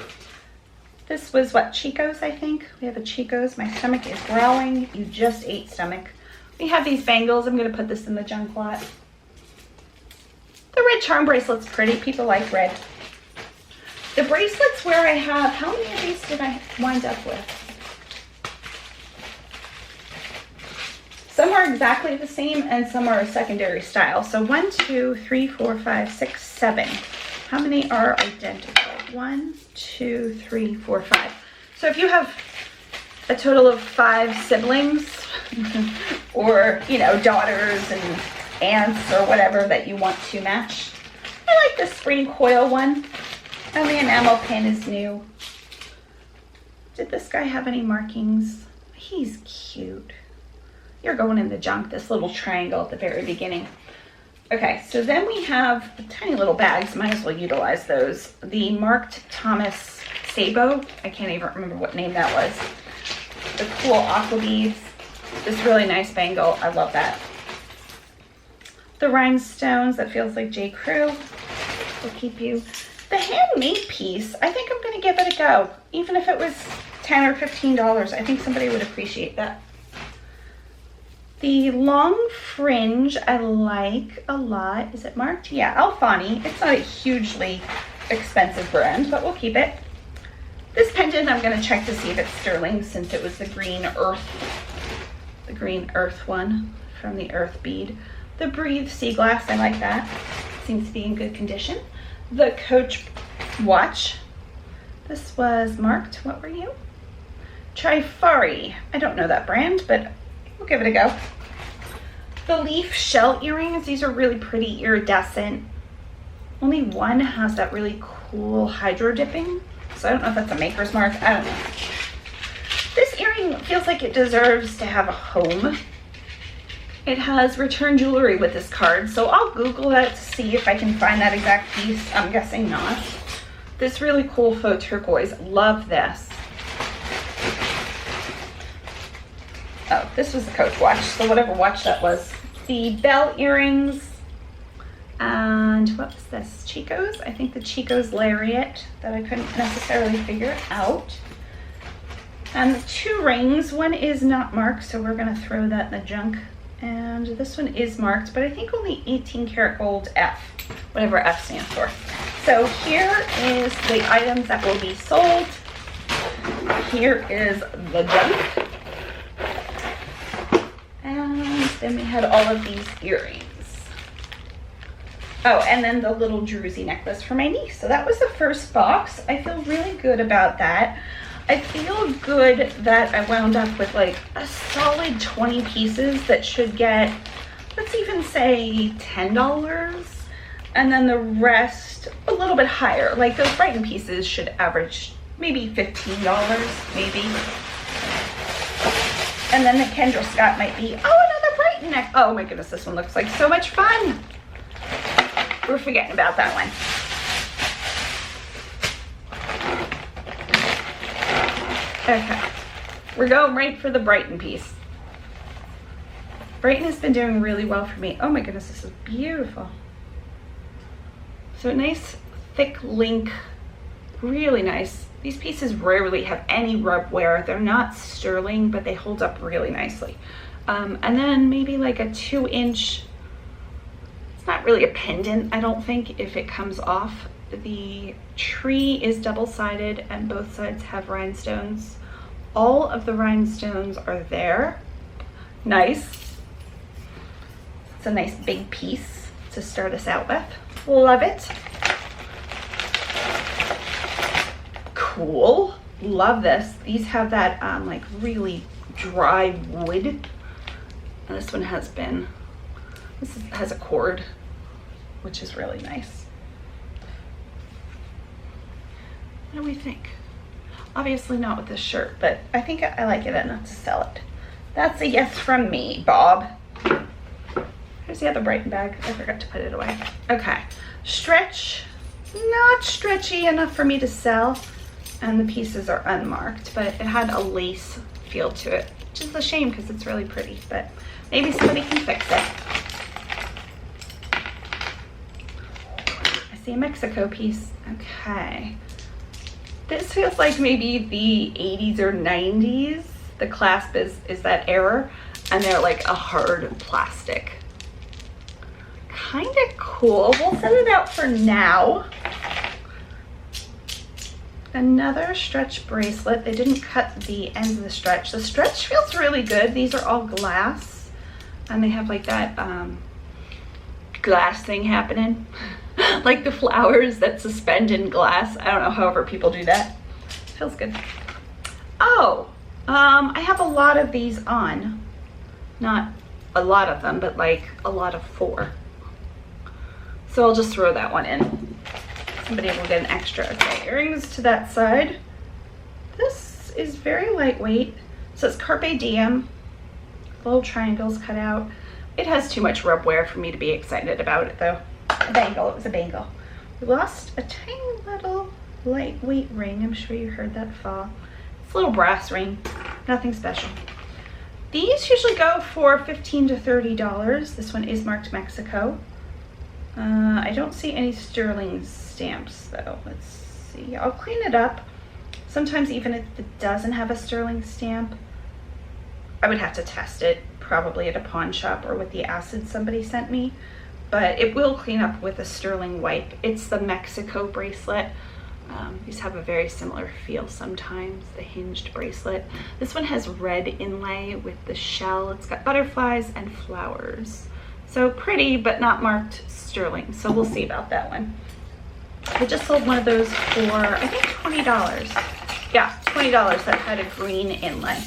This was what, Chico's, I think? We have a Chico's. My stomach is growling. You just ate stomach. We have these bangles. I'm going to put this in the junk lot. The red charm bracelet's pretty. People like red. The bracelets where I have, how many of these did I wind up with? Some are exactly the same and some are a secondary style. So 1, 2, 3, 4, 5, 6, 7. How many are identical? 1, 2, 3, 4, 5. So if you have a total of 5 siblings or, you know, daughters and aunts or whatever that you want to match. I like the spring coil one. And the enamel pin is new. Did this guy have any markings? He's cute. You're going in the junk, this little triangle at the very beginning. Okay, so then we have the tiny little bags. Might as well utilize those. The marked Thomas Sabo. I can't even remember what name that was. The cool aqua beads. This really nice bangle. I love that. The rhinestones. That feels like J. Crew. Will keep you. The handmade piece, I think I'm going to give it a go. Even if it was $10 or $15, I think somebody would appreciate that. The long fringe I like a lot. Is it marked? Yeah, Alfani. It's not a hugely expensive brand, but we'll keep it. This pendant I'm going to check to see if it's sterling since it was the green earth one from the earth bead. The Breathe Sea Glass, I like that. Seems to be in good condition. The Coach watch. This was marked. What were you? Trifari. I don't know that brand, but we'll give it a go. The leaf shell earrings. These are really pretty, iridescent. Only one has that really cool hydro dipping. So I don't know if that's a maker's mark. I don't know. This earring feels like it deserves to have a home. It has return jewelry with this card, so I'll Google that to see if I can find that exact piece. I'm guessing not. This really cool faux turquoise. Love this. Oh, this was the Coach watch, so whatever watch that was. The bell earrings. And what was this? Chico's? I think the Chico's Lariat that I couldn't necessarily figure out. And the 2 rings. One is not marked, so we're going to throw that in the junk. And this one is marked, but I think only 18 karat gold F, whatever F stands for. So here is the items that will be sold. Here is the junk. And then we had all of these earrings. Oh, and then the little druzy necklace for my niece. So that was the first box. I feel really good about that. I feel good that I wound up with like a solid 20 pieces that should get, let's even say $10. And then the rest a little bit higher. Like those Brighton pieces should average maybe $15, maybe. And then the Kendra Scott might be, oh, another Brighton neck. Oh my goodness, this one looks like so much fun. We're forgetting about that one. Okay, we're going right for the Brighton piece. Brighton has been doing really well for me. Oh my goodness, this is beautiful. So nice thick link, really nice. These pieces rarely have any rub wear. They're not sterling, but they hold up really nicely. And then maybe like a 2-inch, it's not really a pendant, I don't think, if it comes off. The tree is double-sided and both sides have rhinestones. All of the rhinestones are there. Nice. It's a nice big piece to start us out with. Love it. Cool. Love this. These have that like really dry wood. And this one has a cord, which is really nice. What do we think? Obviously not with this shirt, but I think I like it enough to sell it. That's a yes from me, Bob. Here's the other Brighton bag. I forgot to put it away. Okay. Stretch. Not stretchy enough for me to sell. And the pieces are unmarked, but it had a lace feel to it, which is a shame because it's really pretty, but maybe somebody can fix it. I see a Mexico piece. Okay. This feels like maybe the 80s or 90s. The clasp is that error, and they're like a hard plastic. Kind of cool. We'll set it out for now. Another stretch bracelet. They didn't cut the ends of the stretch. The stretch feels really good. These are all glass, and they have like that glass thing happening. Like the flowers that suspend in glass. I don't know, however people do that. Feels good. Oh, I have a lot of these on. Not a lot of them, but like a lot of 4. So I'll just throw that one in. Somebody will get an extra. Okay, earrings to that side. This is very lightweight. So it's Carpe Diem. Little triangles cut out. It has too much rub wear for me to be excited about it though. A bangle, it was a bangle. We lost a tiny little lightweight ring. I'm sure you heard that fall. It's a little brass ring, nothing special. These usually go for $15 to $30. This one is marked Mexico. I don't see any sterling stamps though. Let's see, I'll clean it up. Sometimes even if it doesn't have a sterling stamp, I would have to test it, probably at a pawn shop or with the acid somebody sent me, but it will clean up with a sterling wipe. It's the Mexico bracelet. These have a very similar feel sometimes, the hinged bracelet. This one has red inlay with the shell. It's got butterflies and flowers. So pretty, but not marked sterling. So we'll see about that one. I just sold one of those for, I think, $20. Yeah, $20 that had a green inlay.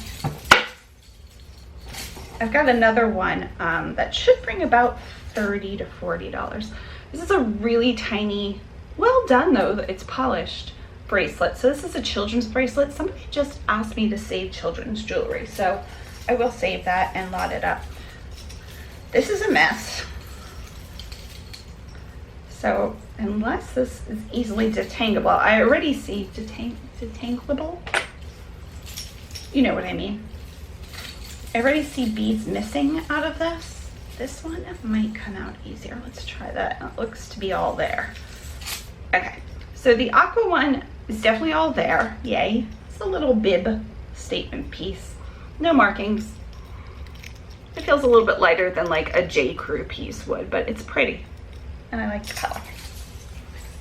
I've got another one that should bring about $30 to $40. This is a really tiny, well done though, it's polished bracelet. So this is a children's bracelet. Somebody just asked me to save children's jewelry, so I will save that and lot it up. This is a mess. So unless this is easily detangable, I already see detangleable. You know what I mean. I already see beads missing out of this. This one might come out easier. Let's try that. It looks to be all there. Okay, so the aqua one is definitely all there. Yay. It's a little bib statement piece. No markings. It feels a little bit lighter than like a J. Crew piece would, but it's pretty. And I like the color.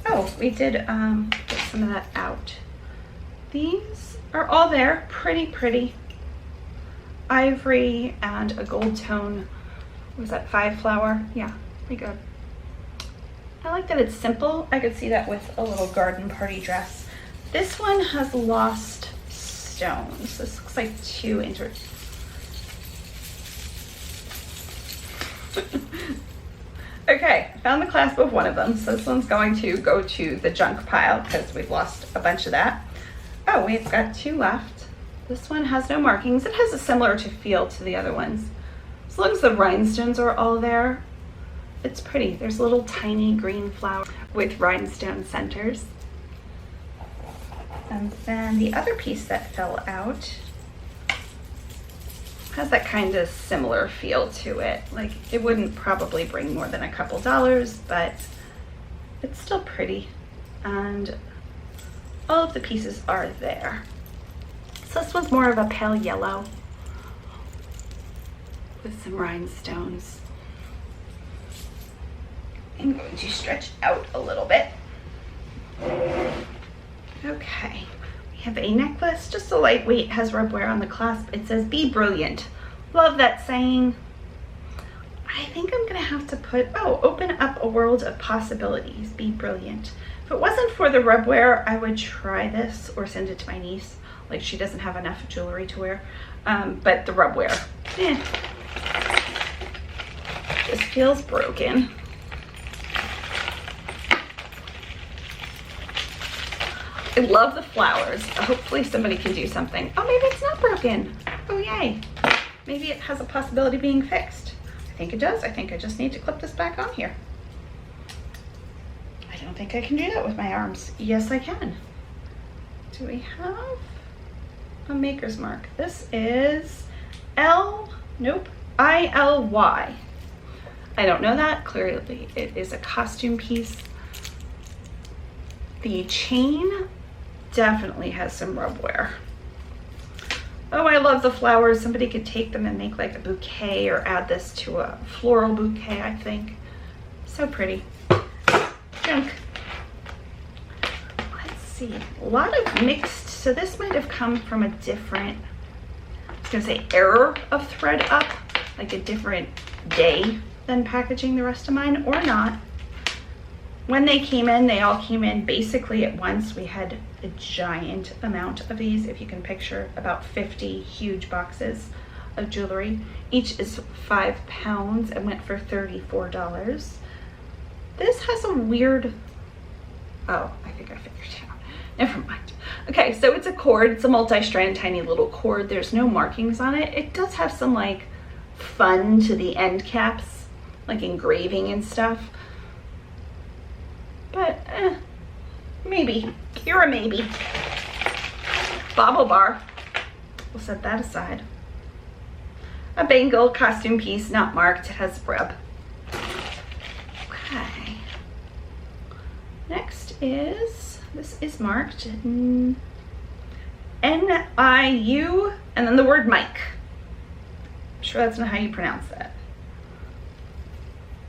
Oh, we did get some of that out. These are all there. Pretty, pretty. Ivory and a gold tone. Was that 5 flower? Yeah, pretty good. I like that it's simple. I could see that with a little garden party dress. This one has lost stones. This looks like 2 inter. Okay, I found the clasp of one of them. So this one's going to go to the junk pile because we've lost a bunch of that. Oh, we've got 2 left. This one has no markings. It has a similar feel to the other ones. As long as the rhinestones are all there, it's pretty. There's a little tiny green flower with rhinestone centers. And then the other piece that fell out has that kind of similar feel to it. Like it wouldn't probably bring more than a couple dollars, but it's still pretty. And all of the pieces are there. So this one's more of a pale yellow with some rhinestones. I'm going to stretch out a little bit. Okay, we have a necklace, just a lightweight, has rub wear on the clasp. It says be brilliant. Love that saying. I think I'm gonna have to put, oh, open up a world of possibilities, be brilliant. If it wasn't for the rub wear, I would try this or send it to my niece. Like she doesn't have enough jewelry to wear. But the rub wear, just feels broken. I love the flowers. Hopefully somebody can do something. Oh, maybe it's not broken. Oh, yay. Maybe it has a possibility of being fixed. I think it does. I think I just need to clip this back on here. I don't think I can do that with my arms. Yes, I can. Do we have a maker's mark? This is ILY. I don't know that. Clearly it is a costume piece. The chain definitely has some rub wear. Oh, I love the flowers. Somebody could take them and make like a bouquet or add this to a floral bouquet, I think. So pretty. Junk. Let's see, a lot of mixed, so this might have come from a different, I was gonna say error of ThredUp, like a different day than packaging the rest of mine, or not. When they came in, they all came in basically at once. We had a giant amount of these, if you can picture, about 50 huge boxes of jewelry. Each is 5 pounds and went for $34. This has a weird, oh, I think I figured it out. Never mind. Okay, so it's a cord. It's a multi-strand, tiny little cord. There's no markings on it. It does have some like fun to the end caps, like engraving and stuff. But maybe. You're a maybe. Bobble bar. We'll set that aside. A bangle costume piece, not marked. It has rub. Okay. Next is, this is marked N-I-U and then the word Mike. I'm sure that's not how you pronounce that.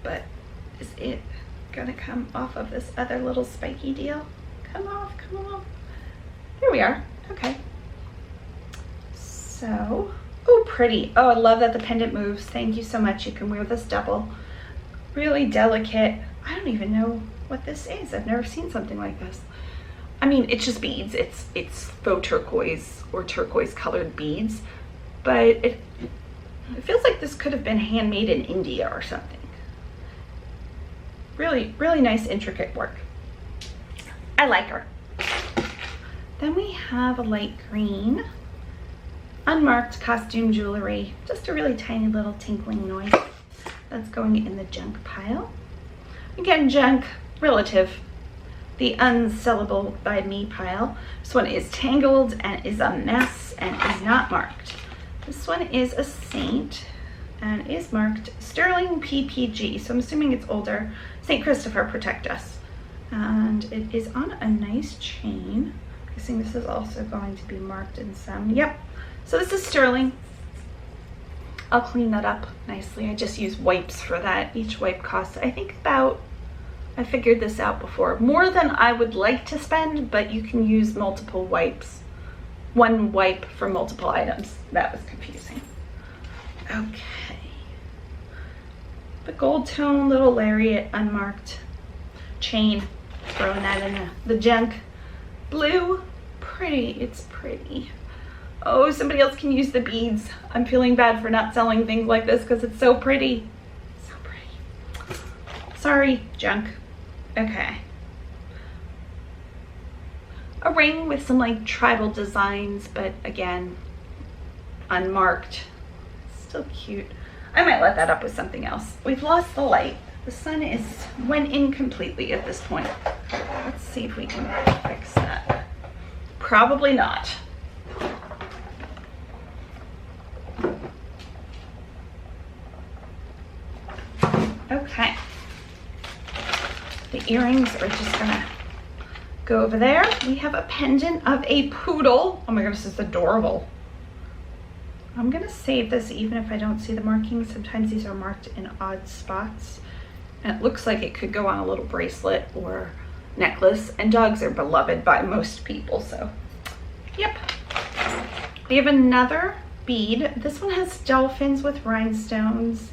But is it gonna come off of this other little spiky deal? Come off, come off. There we are. Okay. So, oh, pretty. Oh, I love that the pendant moves. Thank you so much. You can wear this double. Really delicate. I don't even know what this is. I've never seen something like this. I mean, it's just beads. It's faux turquoise or turquoise colored beads, but it feels like this could have been handmade in India or something. Really, really nice, intricate work. I like her. Then we have a light green, unmarked costume jewelry. Just a really tiny little tinkling noise. That's going in the junk pile. Again, junk, relative. The unsellable by me pile. This one is tangled and is a mess and is not marked. This one is a saint and is marked Sterling PPG, so I'm assuming it's older. St. Christopher protect us. And it is on a nice chain. I'm guessing this is also going to be marked in some. Yep. So this is sterling. I'll clean that up nicely. I just use wipes for that. Each wipe costs, I think, about, I figured this out before, more than I would like to spend, but you can use multiple wipes. One wipe for multiple items. That was confusing. Okay. The gold tone little lariat unmarked chain. Throwing that in the junk. Blue. Pretty. It's pretty. Oh, somebody else can use the beads. I'm feeling bad for not selling things like this because it's so pretty. So pretty. Sorry, junk. Okay. A ring with some like tribal designs, but again, unmarked. Still cute. I might let that up with something else. We've lost the light. The sun went in completely at this point. Let's see if we can fix that. Probably not. Okay. The earrings are just gonna go over there. We have a pendant of a poodle. Oh my goodness, this is adorable. I'm gonna save this even if I don't see the markings. Sometimes these are marked in odd spots. And it looks like it could go on a little bracelet or necklace. And dogs are beloved by most people, so yep. We have another bead. This one has dolphins with rhinestones.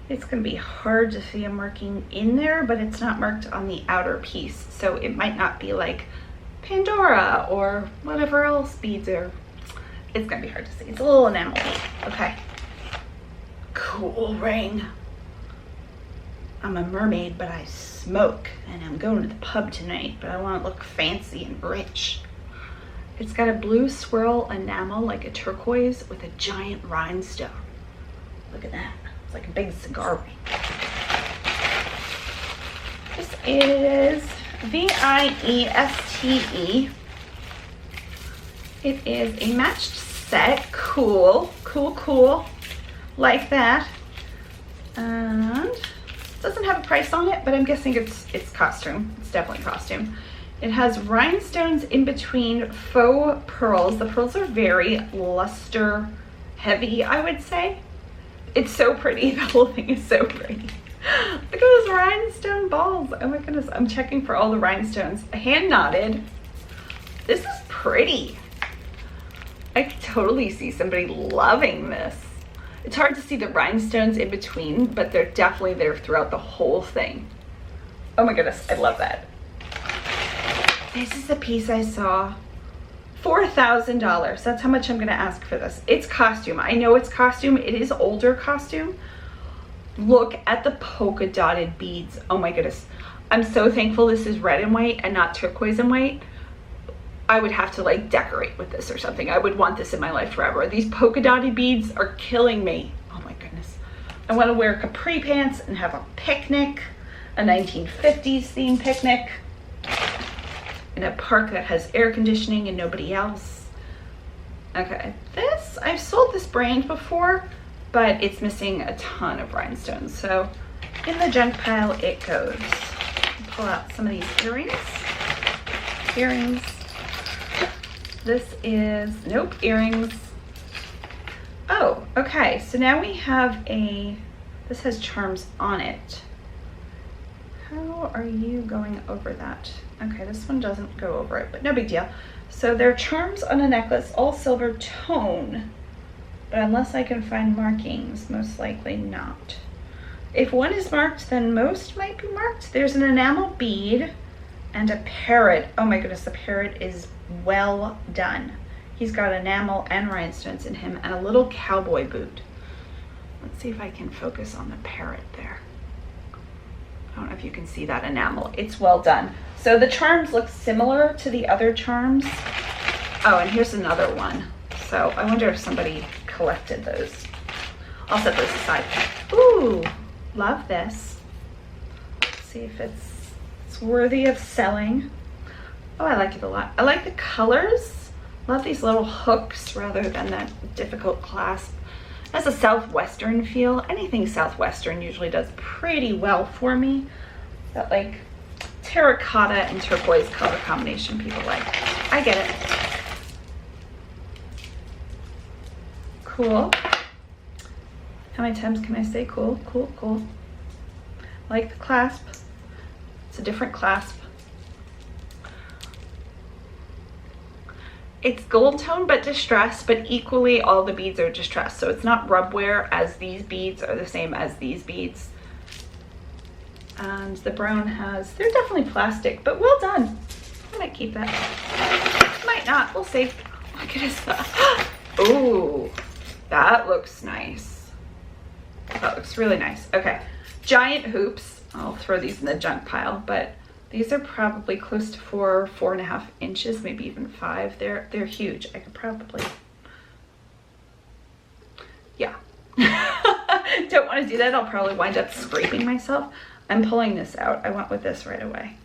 It's gonna be hard to see a marking in there, but it's not marked on the outer piece. So it might not be like Pandora or whatever else beads are. It's gonna be hard to see. It's a little enamel bead. Okay. Cool ring. I'm a mermaid, but I smoke, and I'm going to the pub tonight, but I want to look fancy and rich. It's got a blue swirl enamel, like a turquoise, with a giant rhinestone. Look at that. It's like a big cigar ring. This is V-I-E-S-T-E. It is a matched set. Cool, cool, cool. Like that. And it doesn't have a price on it, but I'm guessing it's costume. It's definitely costume. It has rhinestones in between faux pearls. The pearls are very luster heavy, I would say. It's so pretty. The whole thing is so pretty. Look at those rhinestone balls. Oh my goodness. I'm checking for all the rhinestones. Hand knotted. This is pretty. I could totally see somebody loving this. It's hard to see the rhinestones in between, but they're definitely there throughout the whole thing. Oh my goodness, I love that. This is the piece I saw. $4,000. That's how much I'm gonna ask for this. It's costume. I know it's costume. It is older costume. Look at the polka dotted beads. Oh my goodness. I'm so thankful this is red and white and not turquoise and white. I would have to like decorate with this or something. I would want this in my life forever. These polka dotted beads are killing me. Oh my goodness. I want to wear capri pants and have a picnic, a 1950s themed picnic in a park that has air conditioning and nobody else. Okay, this, I've sold this brand before, but it's missing a ton of rhinestones. So in the junk pile it goes. Pull out some of these earrings. Earrings. This is, nope, earrings. Oh, okay, so now we have a, this has charms on it. How are you going over that? Okay, this one doesn't go over it, but no big deal. So there are charms on a necklace, all silver tone, but unless I can find markings, most likely not. If one is marked, then most might be marked. There's an enamel bead and a parrot. Oh my goodness, the parrot is well done. He's got enamel and rhinestones in him and a little cowboy boot. Let's see if I can focus on the parrot there. I don't know if you can see that enamel. It's well done. So the charms look similar to the other charms. Oh, and here's another one. So I wonder if somebody collected those. I'll set those aside. Ooh, love this. Let's see if it's worthy of selling. Oh, I like it a lot. I like the colors. Love these little hooks rather than that difficult clasp. It has a Southwestern feel. Anything Southwestern usually does pretty well for me. That like terracotta and turquoise color combination people like. I get it. Cool. How many times can I say cool, cool, cool? I like the clasp. It's a different clasp. It's gold tone but distressed, but equally all the beads are distressed. So it's not rub wear, as these beads are the same as these beads. And the brown has, they're definitely plastic, but well done. I might keep that. Might not, we'll see. Look at this. Ooh, that looks nice. That looks really nice. Okay, giant hoops. I'll throw these in the junk pile, but these are probably close to 4.5 inches, maybe even 5. They're huge. I could probably, yeah. Don't want to do that. I'll probably wind up scraping myself. I'm pulling this out. I went with this right away.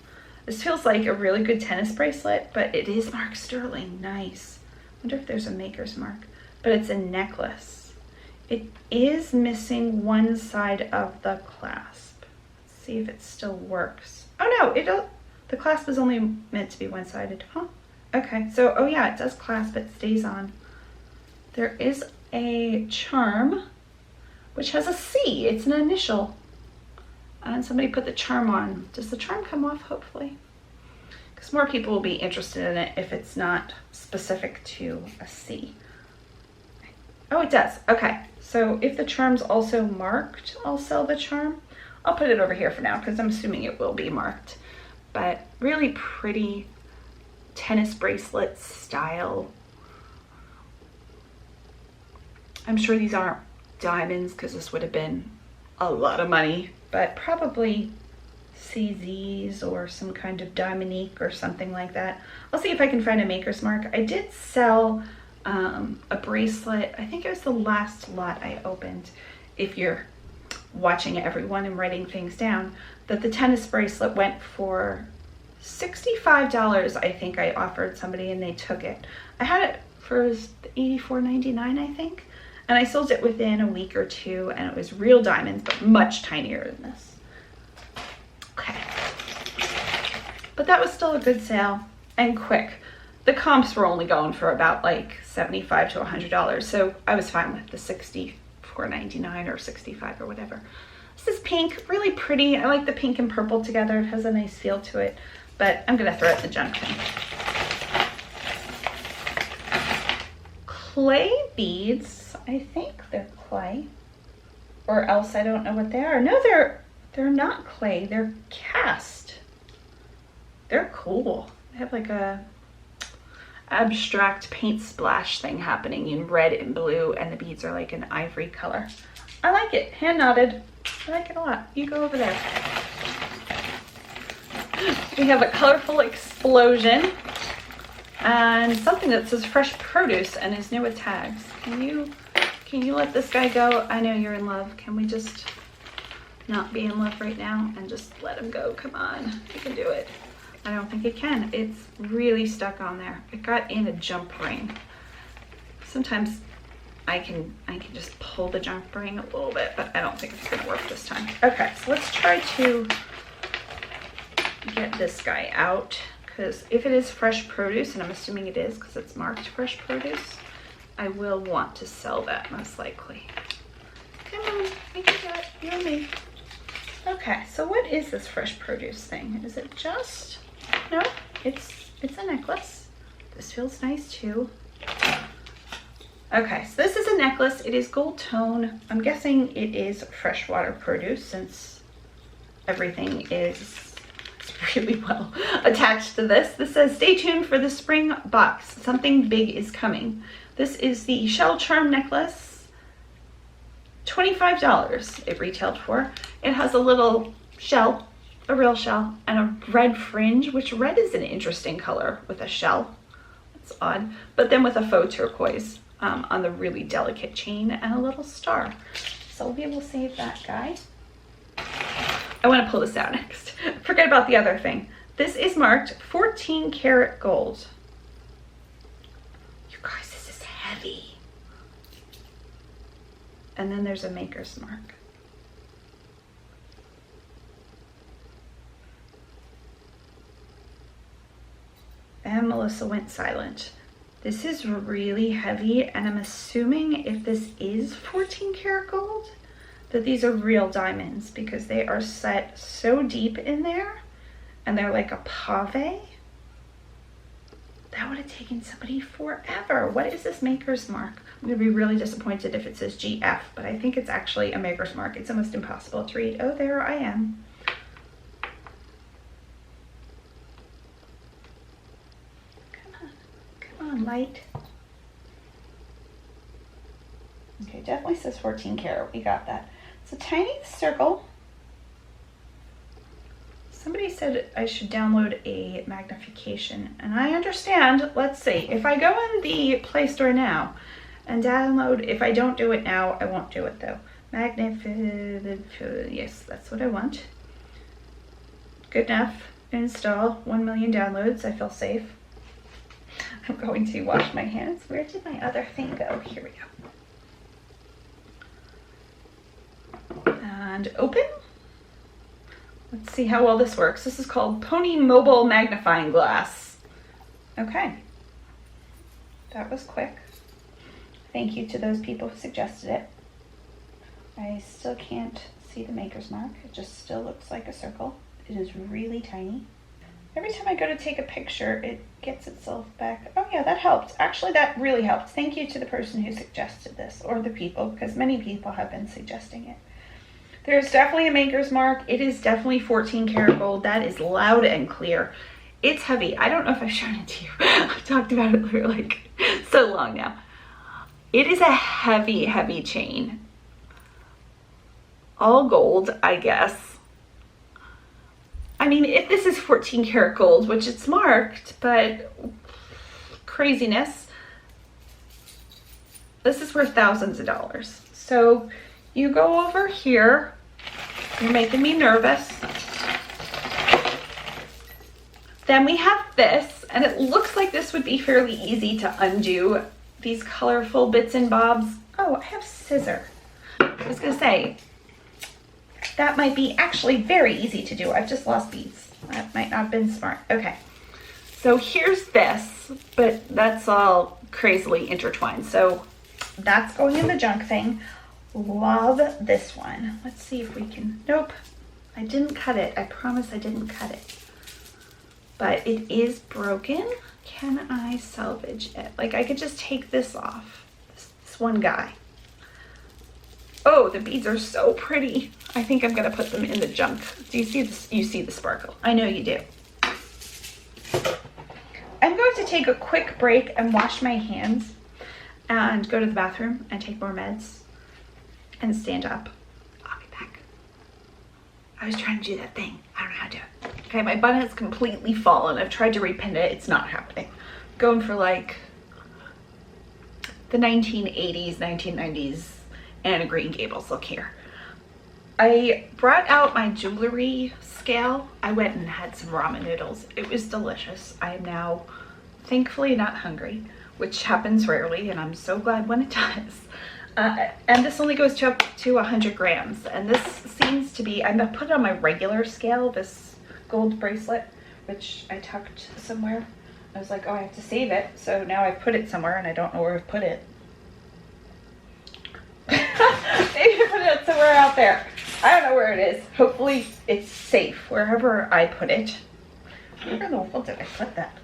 This feels like a really good tennis bracelet, but it is marked sterling. Nice. I wonder if there's a maker's mark, but it's a necklace. It is missing one side of the clasp. Let's see if it still works. Oh no, the clasp is only meant to be one-sided, huh? Okay, so, oh yeah, it does clasp, it stays on. There is a charm, which has a C, it's an initial. And somebody put the charm on. Does the charm come off, hopefully? Because more people will be interested in it if it's not specific to a C. Oh, it does, okay. So if the charm's also marked, I'll sell the charm. I'll put it over here for now because I'm assuming it will be marked. But really pretty tennis bracelet style. I'm sure these aren't diamonds because this would have been a lot of money, but probably CZs or some kind of diamondique or something like that. I'll see if I can find a maker's mark. I did sell a bracelet. I think it was the last lot I opened. If you're watching everyone and writing things down, that the tennis bracelet went for $65. I think I offered somebody and they took it. I had it for $84.99, I think, and I sold it within a week or two, and it was real diamonds but much tinier than this. Okay, but that was still a good sale and quick. The comps were only going for about like $75 to $100, so I was fine with the $64.99 or $65 or whatever. This is pink, really pretty. I like the pink and purple together. It has a nice feel to it, but I'm gonna throw it in the junk bin. clay beads. I think they're clay, or else I don't know what they are. No, they're not clay, they're cast. They're cool. They have like a abstract paint splash thing happening in red and blue, and the beads are like an ivory color. I like it. Hand knotted. I like it a lot. You go over there. We have a colorful explosion and something that says fresh produce and is new with tags. Can you let this guy go? I know you're in love. Can we just not be in love right now and just let him go? Come on, you can do it. I don't think it can. It's really stuck on there. It got in a jump ring. Sometimes I can just pull the jump ring a little bit, but I don't think it's gonna work this time. Okay, so let's try to get this guy out, because if it is fresh produce, and I'm assuming it is because it's marked fresh produce, I will want to sell that most likely. Come on, we can do it, you and me. Okay, so what is this fresh produce thing? Is it just, no, it's a necklace. This feels nice too. Okay, so this is a necklace. It is gold tone. I'm guessing it is freshwater produce since everything is really well attached to this. This says, stay tuned for the spring box. Something big is coming. This is the shell charm necklace. $25 it retailed for. It has a little shell, a real shell, and a red fringe, which red is an interesting color with a shell. It's odd. But then with a faux turquoise on the really delicate chain and a little star. So we'll be able to save that guy. I want to pull this out next. Forget about the other thing. This is marked 14 karat gold. You guys, this is heavy. And then there's a maker's mark. And Melissa went silent. This is really heavy, and I'm assuming if this is 14 karat gold, that these are real diamonds, because they are set so deep in there, and they're like a pave. That would have taken somebody forever. What is this maker's mark? I'm gonna be really disappointed if it says GF, but I think it's actually a maker's mark. It's almost impossible to read. Oh, there I am. Come on, light. Okay, definitely says 14 karat. We got that. It's a tiny circle. Somebody said I should download a magnification, and I understand. Let's see. If I go in the Play Store now and download, if I don't do it now, I won't do it though. Yes, that's what I want. Good enough. Install 1 million downloads. I feel safe. I'm going to wash my hands. Where did my other thing go? Here we go. And open. Let's see how well this works. This is called Pony Mobile Magnifying Glass. Okay. That was quick. Thank you to those people who suggested it. I still can't see the maker's mark. It just still looks like a circle. It is really tiny. Every time I go to take a picture, it gets itself back. Oh yeah, that helped. Actually, that really helped. Thank you to the person who suggested this, or the people, because many people have been suggesting it. There's definitely a maker's mark. It is definitely 14 karat gold. That is loud and clear. It's heavy. I don't know if I've shown it to you. I've talked about it for like so long now. It is a heavy, heavy chain. All gold, I guess. I mean, if this is 14 karat gold, which it's marked, but craziness, this is worth thousands of dollars. So you go over here, you're making me nervous. Then we have this, and it looks like this would be fairly easy to undo. These colorful bits and bobs. Oh, I have scissor. I was gonna say, that might be actually very easy to do. I've just lost beads. That might not have been smart. Okay, so here's this, but that's all crazily intertwined. So that's going in the junk thing. Love this one. Let's see if we can, nope, I didn't cut it. I promise I didn't cut it. But it is broken. Can I salvage it? Like I could just take this off. this one guy. Oh, the beads are so pretty. I think I'm gonna put them in the junk. Do you see this? You see the sparkle? I know you do. I'm going to take a quick break and wash my hands and go to the bathroom and take more meds and stand up. I'll be back. I was trying to do that thing. I don't know how to do it. Okay, my bun has completely fallen. I've tried to repin it. It's not happening. Going for like the 1980s, 1990s Anna Green Gables look here. I brought out my jewelry scale. I went and had some ramen noodles. It was delicious. I am now thankfully not hungry, which happens rarely, and I'm so glad when it does. And this only goes up to 100 grams. And this seems to be, I'm gonna put it on my regular scale, this gold bracelet, which I tucked somewhere. I was like, oh, I have to save it. So now I put it somewhere and I don't know where I've put it. Maybe I put it somewhere out there. I don't know where it is. Hopefully it's safe wherever I put it. Where in the world did I put that?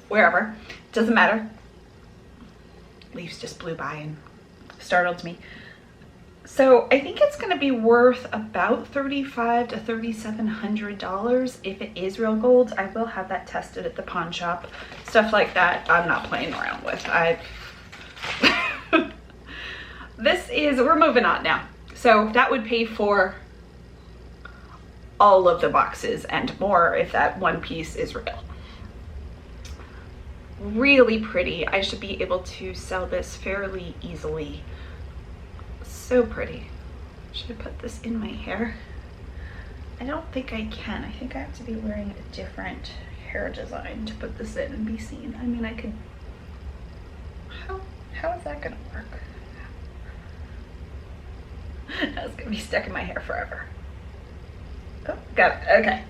Wherever. Doesn't matter. Leaves just blew by and startled me. So I think it's going to be worth about $3,500 to $3,700 if it is real gold. I will have that tested at the pawn shop. Stuff like that I'm not playing around with. We're moving on now. So that would pay for all of the boxes and more if that one piece is real. Really pretty. I should be able to sell this fairly easily. So pretty. Should I put this in my hair? I don't think I can. I think I have to be wearing a different hair design to put this in and be seen. I mean, I could... How is that gonna work? That's gonna be stuck in my hair forever. Oh, got it. Okay.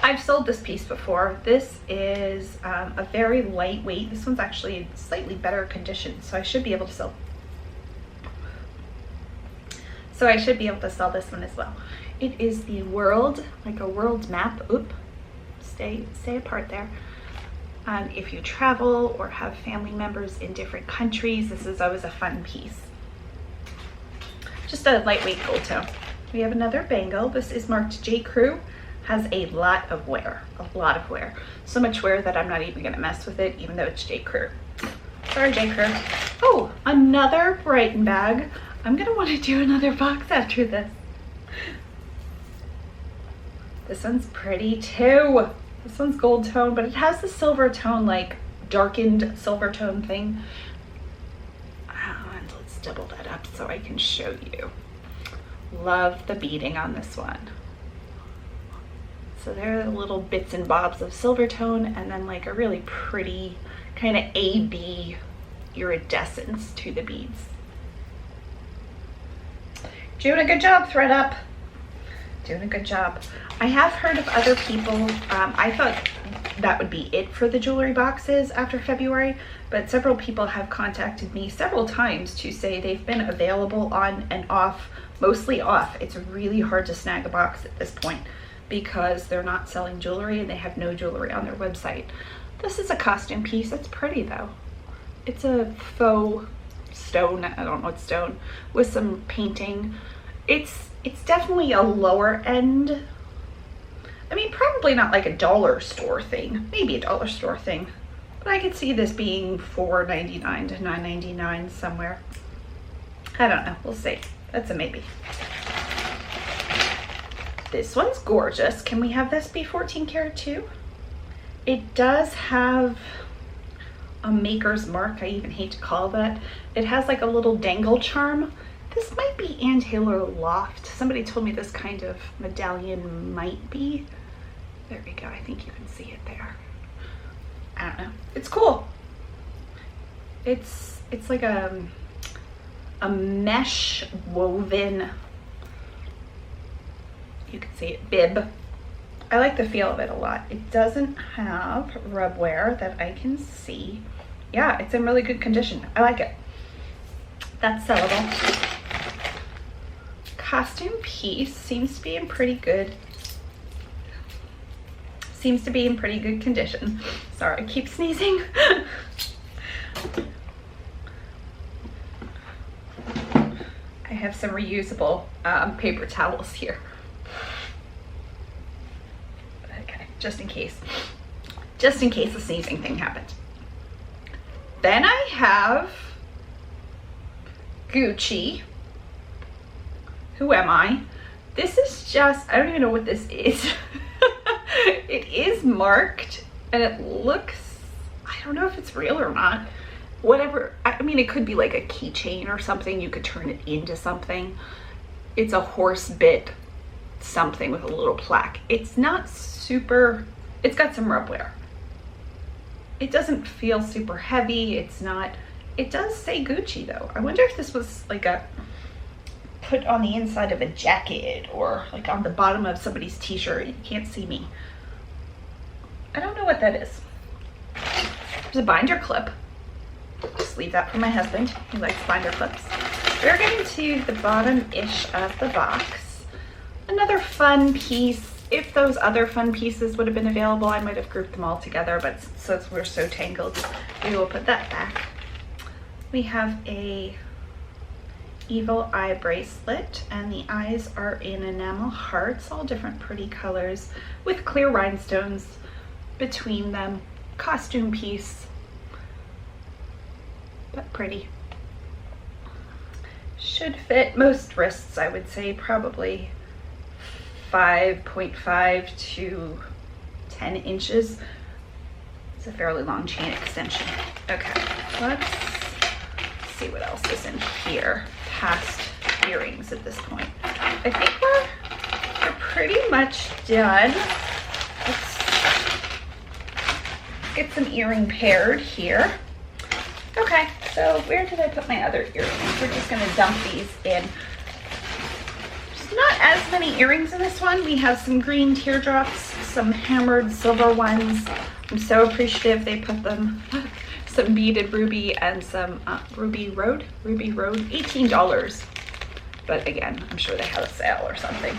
I've sold this piece before. This is a very lightweight. This one's actually in slightly better condition, so I should be able to sell. So I should be able to sell this one as well. It is the world, like a world map. Oop, stay apart there. If you travel or have family members in different countries, this is always a fun piece. Just a lightweight gold tone. We have another bangle. This is marked J. Crew. Has a lot of wear, So much wear that I'm not even gonna mess with it, even though it's J. Crew. Sorry, J. Crew. Oh, another Brighton bag. I'm gonna want to do another box after this. This one's pretty too. This one's gold tone, but it has the silver tone, like darkened silver tone thing. And let's double that up so I can show you. Love the beading on this one. So there are the little bits and bobs of silver tone, and then like a really pretty kind of AB iridescence to the beads. Doing a good job, ThredUp. Doing a good job. I have heard of other people. I thought that would be it for the jewelry boxes after February, but several people have contacted me several times to say they've been available on and off, mostly off. It's really hard to snag a box at this point because they're not selling jewelry and they have no jewelry on their website. This is a costume piece. It's pretty though. It's a faux stone, I don't know what stone, with some painting. It's definitely a lower end. I mean, probably not like a dollar store thing, maybe a dollar store thing, but I could see this being $4.99 to $9.99 somewhere. I don't know, we'll see. That's a maybe. This one's gorgeous. Can we have this be 14 karat too? It does have a maker's mark. I even hate to call that. It has like a little dangle charm. This might be Antler Loft. Somebody told me this kind of medallion might be. There we go. I think you can see it there. I don't know. It's cool. It's like a mesh woven, you can see it, bib. I like the feel of it a lot. It doesn't have rub wear that I can see. Yeah, it's in really good condition. I like it. That's sellable. Costume piece seems to be in pretty good condition. Sorry, I keep sneezing. I have some reusable paper towels here. Okay, just in case a sneezing thing happens. Then I have Gucci. Who am I? This is just, I don't even know what this is. It is marked and it looks, I don't know if it's real or not. Whatever, I mean, it could be like a keychain or something. You could turn it into something. It's a horse bit something with a little plaque. It's not super, it's got some rub wear. It doesn't feel super heavy. It's not, it does say Gucci though. I wonder if this was like a, put on the inside of a jacket or like on the bottom of somebody's t-shirt. You can't see me. I don't know what that is. There's a binder clip. Just leave that for my husband. He likes binder clips. We're getting to the bottom-ish of the box. Another fun piece. If those other fun pieces would have been available, I might have grouped them all together, but since we're so tangled, we will put that back. We have a evil eye bracelet, and the eyes are in enamel hearts, all different pretty colors, with clear rhinestones between them. Costume piece, but pretty. Should fit most wrists, I would say, probably 5.5 to 10 inches. It's a fairly long chain extension. Okay, let's see what else is in here past earrings at this point. I think we're pretty much done. Let's get some earring paired here. Okay, so where did I put my other earrings? We're just gonna dump these in. There's not as many earrings in this one. We have some green teardrops, some hammered silver ones. I'm so appreciative they put them, some beaded ruby and some ruby road, $18. But again, I'm sure they had a sale or something.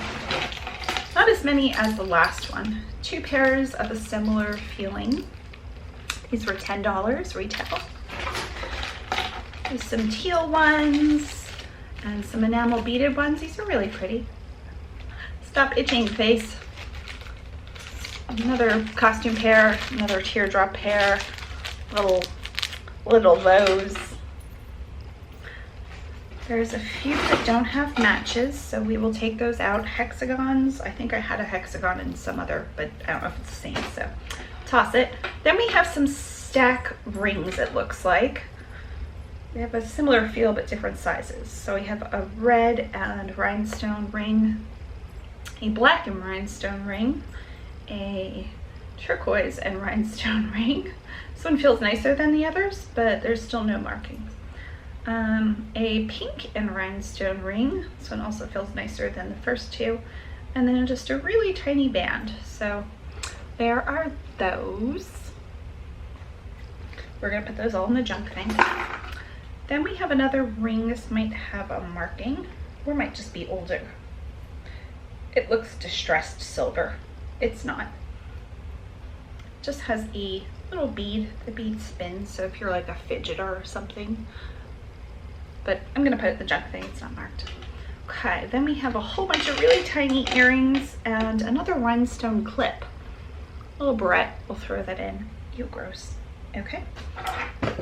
Not as many as the last one. 2 pairs of a similar feeling. These were $10 retail. There's some teal ones and some enamel beaded ones. These are really pretty. Stop itching face. Another costume pair, another teardrop pair, little those. There's a few that don't have matches, so we will take those out. Hexagons, I think I had a hexagon in some other, but I don't know if it's the same, so toss it. Then we have some stack rings, it looks like. They have a similar feel, but different sizes. So we have a red and rhinestone ring, a black and rhinestone ring, a turquoise and rhinestone ring. This one feels nicer than the others, but there's still no markings. A pink and rhinestone ring. This one also feels nicer than the first two. And then just a really tiny band. So there are those. We're gonna put those all in the junk thing. Then we have another ring. This might have a marking, or might just be older. It looks distressed silver. It's not. Just has a little bead. The bead spins, so if you're like a fidgeter or something. But I'm gonna put it in the junk thing, it's not marked. Okay, then we have a whole bunch of really tiny earrings and another rhinestone clip. A little barrette, we'll throw that in. Ew, gross. Okay,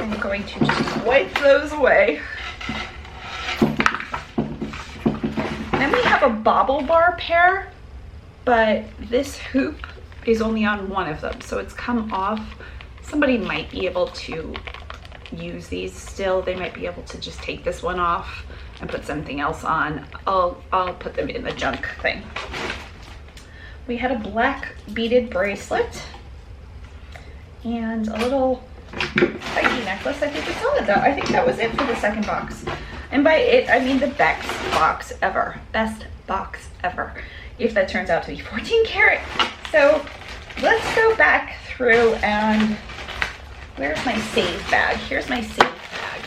I'm going to just wipe those away. Then we have a bobble bar pair, but this hoop is only on one of them, so it's come off. Somebody might be able to use these still. They might be able to just take this one off and put something else on. I'll put them in the junk thing. We had a black beaded bracelet and a little spiky necklace. I think we saw it though. I think that was it for the second box. And by it, I mean the best box ever. Best box ever. If that turns out to be 14 karat. So let's go back through and where's my save bag? Here's my save bag.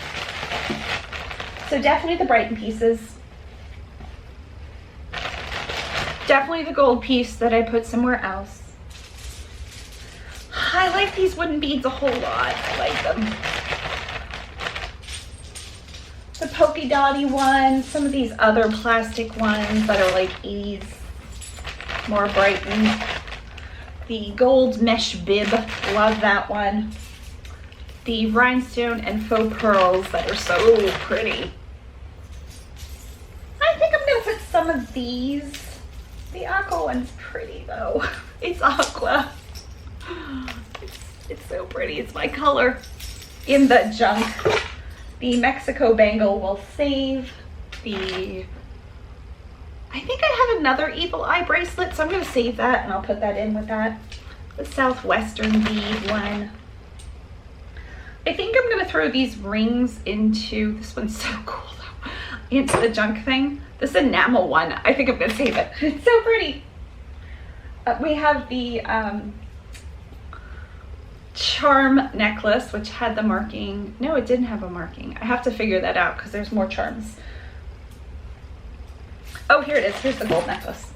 So definitely the Brighton pieces. Definitely the gold piece that I put somewhere else. I like these wooden beads a whole lot. I like them. the polka dotty one, some of these other plastic ones that are like 80s, more Brighton. The gold mesh bib, love that one. The rhinestone and faux pearls that are so pretty. I think I'm gonna put some of these. The aqua one's pretty though. It's aqua. It's so pretty. It's my color. In the junk. The Mexico bangle will save. I think I have another evil eye bracelet, so I'm going to save that and I'll put that in with that. The Southwestern bead one. I think I'm going to throw these rings into, this one's so cool though, into the junk thing. This enamel one, I think I'm going to save it. It's so pretty. We have the charm necklace, which had the marking. No, it didn't have a marking. I have to figure that out because there's more charms. Oh, here it is. Here's the gold necklace.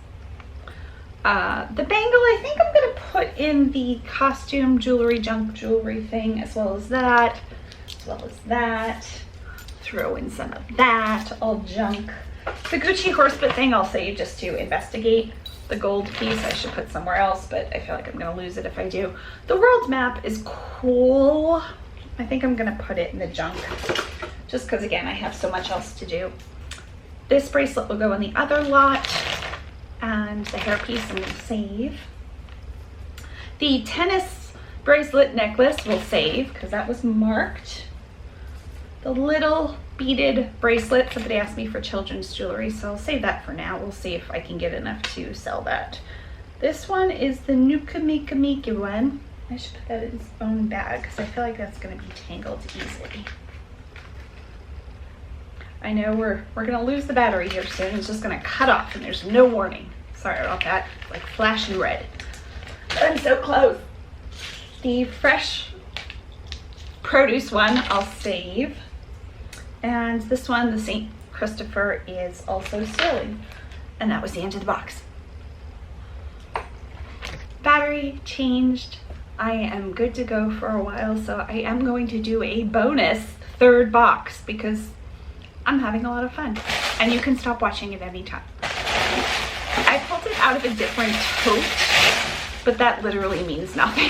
The bangle, I think I'm going to put in the costume jewelry, junk jewelry thing, as well as that, Throw in some of that, all junk. The Gucci horsebit thing I'll save just to investigate. The gold piece I should put somewhere else, but I feel like I'm going to lose it if I do. The world map is cool. I think I'm going to put it in the junk, just because, again, I have so much else to do. This bracelet will go in the other lot, and the hairpiece I'm going to save. The tennis bracelet necklace will save, because that was marked. The little beaded bracelet, somebody asked me for children's jewelry, so I'll save that for now. We'll see if I can get enough to sell that. This one is the Nuka Mika Mika one. I should put that in its own bag because I feel like that's going to be tangled easily. I know we're going to lose the battery here soon. It's just going to cut off and there's no warning. Sorry about that. It's like flashing red. But I'm so close. The fresh produce one I'll save. And this one, the St. Christopher, is also sterling. And that was the end of the box. Battery changed. I am good to go for a while, so I am going to do a bonus third box because I'm having a lot of fun. And you can stop watching at any time. I pulled it out of a different tote, but that literally means nothing.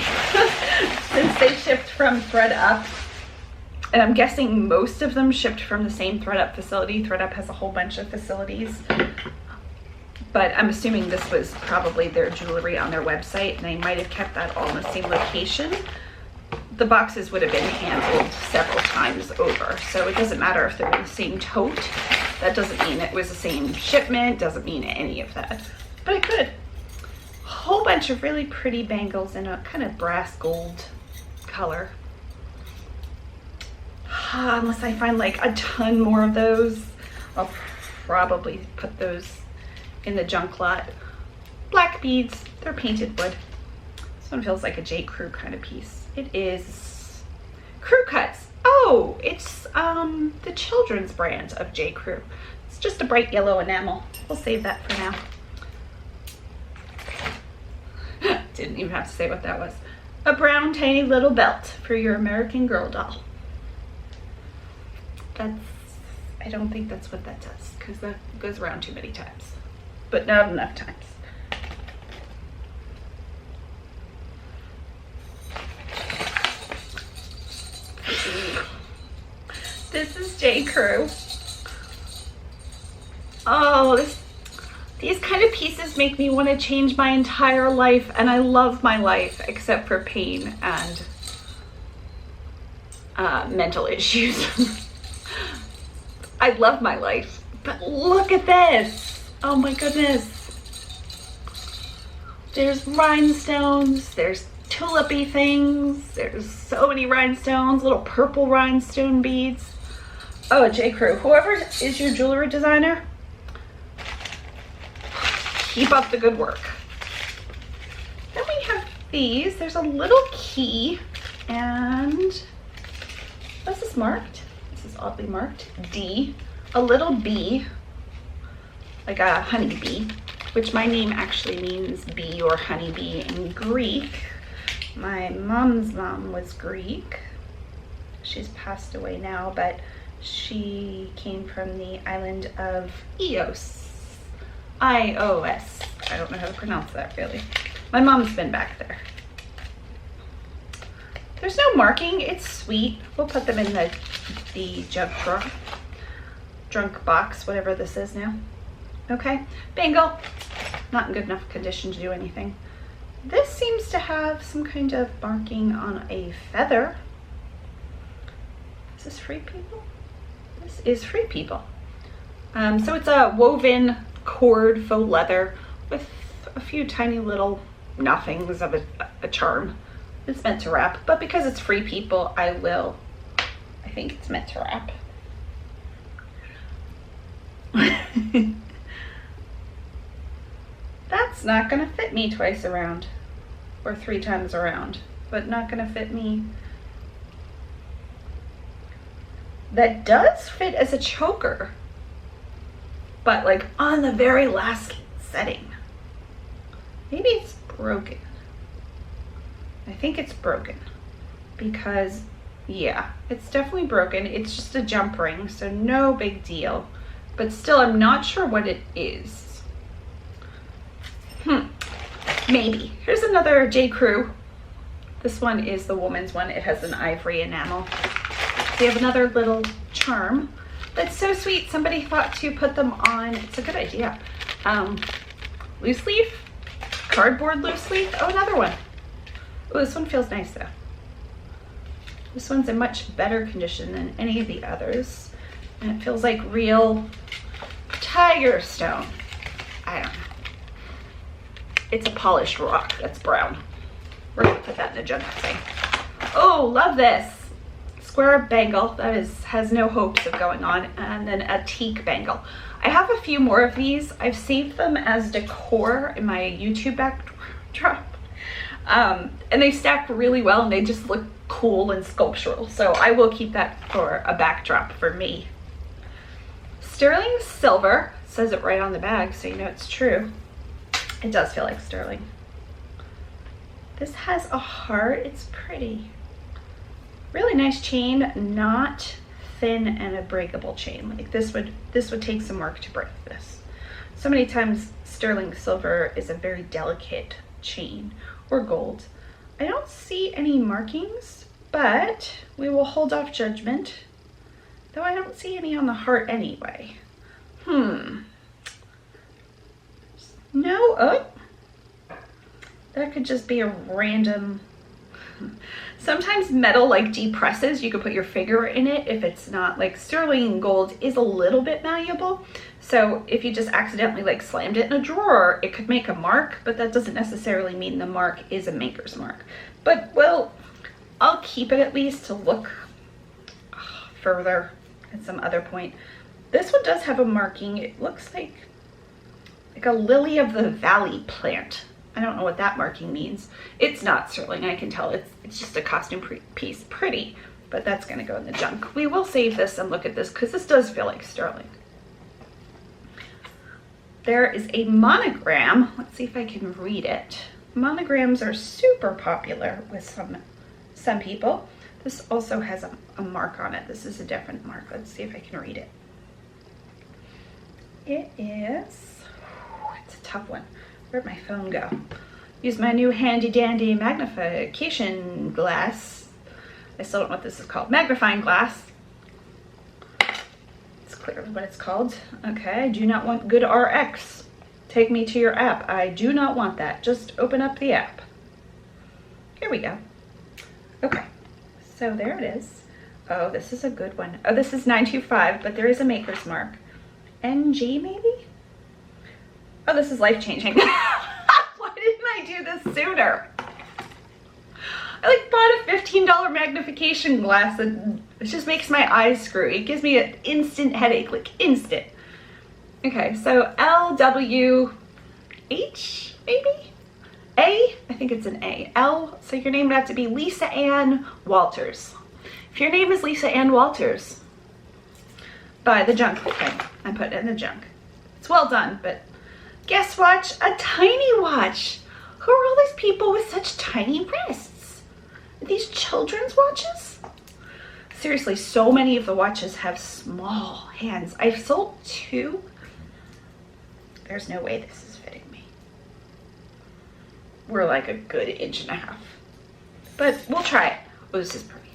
Since they shipped from ThredUp, and I'm guessing most of them shipped from the same ThredUp facility. ThredUp has a whole bunch of facilities. But I'm assuming this was probably their jewelry on their website, and they might have kept that all in the same location. The boxes would have been handled several times over, so it doesn't matter if they're in the same tote. That doesn't mean it was the same shipment, doesn't mean any of that. But it could. A whole bunch of really pretty bangles in a kind of brass gold color. Unless I find like a ton more of those, I'll probably put those in the junk lot. Black beads, they're painted wood. This one feels like a J. Crew kind of piece. It is Crew Cuts. Oh, it's the children's brand of J. Crew. It's just a bright yellow enamel. We'll save that for now. Didn't even have to say what that was. A brown tiny little belt for your American Girl doll. I don't think that's what that does, because that goes around too many times, but not enough times. This is J. Crew. Oh, these kind of pieces make me want to change my entire life, and I love my life except for pain and mental issues. I love my life, but look at this. Oh my goodness. There's rhinestones, there's tulipy things, there's so many rhinestones, little purple rhinestone beads. Oh, J. Crew, whoever is your jewelry designer, keep up the good work. Then we have these. There's a little key, and what's this marked? This is oddly marked. D, a little bee, like a honeybee, which my name actually means bee or honeybee in Greek. My mom's mom was Greek. She's passed away now, but She came from the island of Eos. I-O-S. I don't know how to pronounce that really. My mom's been back there. There's no marking, it's sweet. We'll put them in the junk box, whatever this is now. Okay, Bangle, not in good enough condition to do anything. This seems to have some kind of marking on a feather. Is this Free People? This is Free People. So it's a woven cord faux leather with a few tiny little nothings of a charm. It's meant to wrap, but because it's Free People, I think it's meant to wrap. That's not gonna fit me twice around, or 3 times around, but not gonna fit me. That does fit as a choker, but like on the very last setting. Maybe it's broken. I think it's broken because, yeah, it's definitely broken. It's just a jump ring, so no big deal. But still, I'm not sure what it is. Maybe. Here's another J. Crew. This one is the woman's one. It has an ivory enamel. We have another little charm. That's so sweet. Somebody thought to put them on. It's a good idea. Loose leaf, cardboard loose leaf. Oh, another one. Oh, this one feels nice though. This one's in much better condition than any of the others. And it feels like real tiger stone. I don't know. It's a polished rock that's brown. We're gonna put that in the junk thing. Oh, love this. Square bangle that has no hopes of going on, and then a teak bangle. I have a few more of these. I've saved them as decor in my YouTube backdrop. And they stack really well and they just look cool and sculptural. So I will keep that for a backdrop for me. Sterling silver, says it right on the bag, so you know it's true. It does feel like sterling. This has a heart, it's pretty. Really nice chain, not thin and a breakable chain. Like this would take some work to break this. So many times sterling silver is a very delicate chain, or gold. I don't see any markings, but we will hold off judgment, though I don't see any on the heart anyway. No, oh, that could just be a random. Sometimes metal like depresses. You could put your finger in it if it's not, like sterling gold is a little bit malleable. So if you just accidentally like slammed it in a drawer, it could make a mark, but that doesn't necessarily mean the mark is a maker's mark. But well, I'll keep it at least to look further at some other point. This one does have a marking. It looks like a lily of the valley plant. I don't know what that marking means. It's not sterling, I can tell. It's just a costume piece. Pretty, but that's gonna go in the junk. We will save this and look at this because this does feel like sterling. There is a monogram. Let's see if I can read it. Monograms are super popular with some people. This also has a mark on it. This is a different mark. Let's see if I can read it. It is, it's a tough one. Where'd my phone go? Use my new handy dandy magnification glass. I still don't know what this is called. Magnifying glass. It's clearly what it's called. Okay, I do not want good RX. Take me to your app. I do not want that. Just open up the app. Here we go. Okay, so there it is. Oh, this is a good one. Oh, this is 925, but there is a maker's mark. NG maybe? Oh, this is life-changing. Why didn't I do this sooner? I like bought a $15 magnification glass and it just makes my eyes screwy. It gives me an instant headache, like instant. Okay, so LWH maybe? A? I think it's an A. L, so your name would have to be Lisa Ann Walters. If your name is Lisa Ann Walters, buy the junk thing. I put it in the junk. It's well done, but guess what? A tiny watch. Who are all these people with such tiny wrists? Are these children's watches? seriously, so many of the watches have small hands. I've sold 2. There's no way this is fitting me. We're like a good 1.5 inches, but we'll try it. Oh, this is pretty.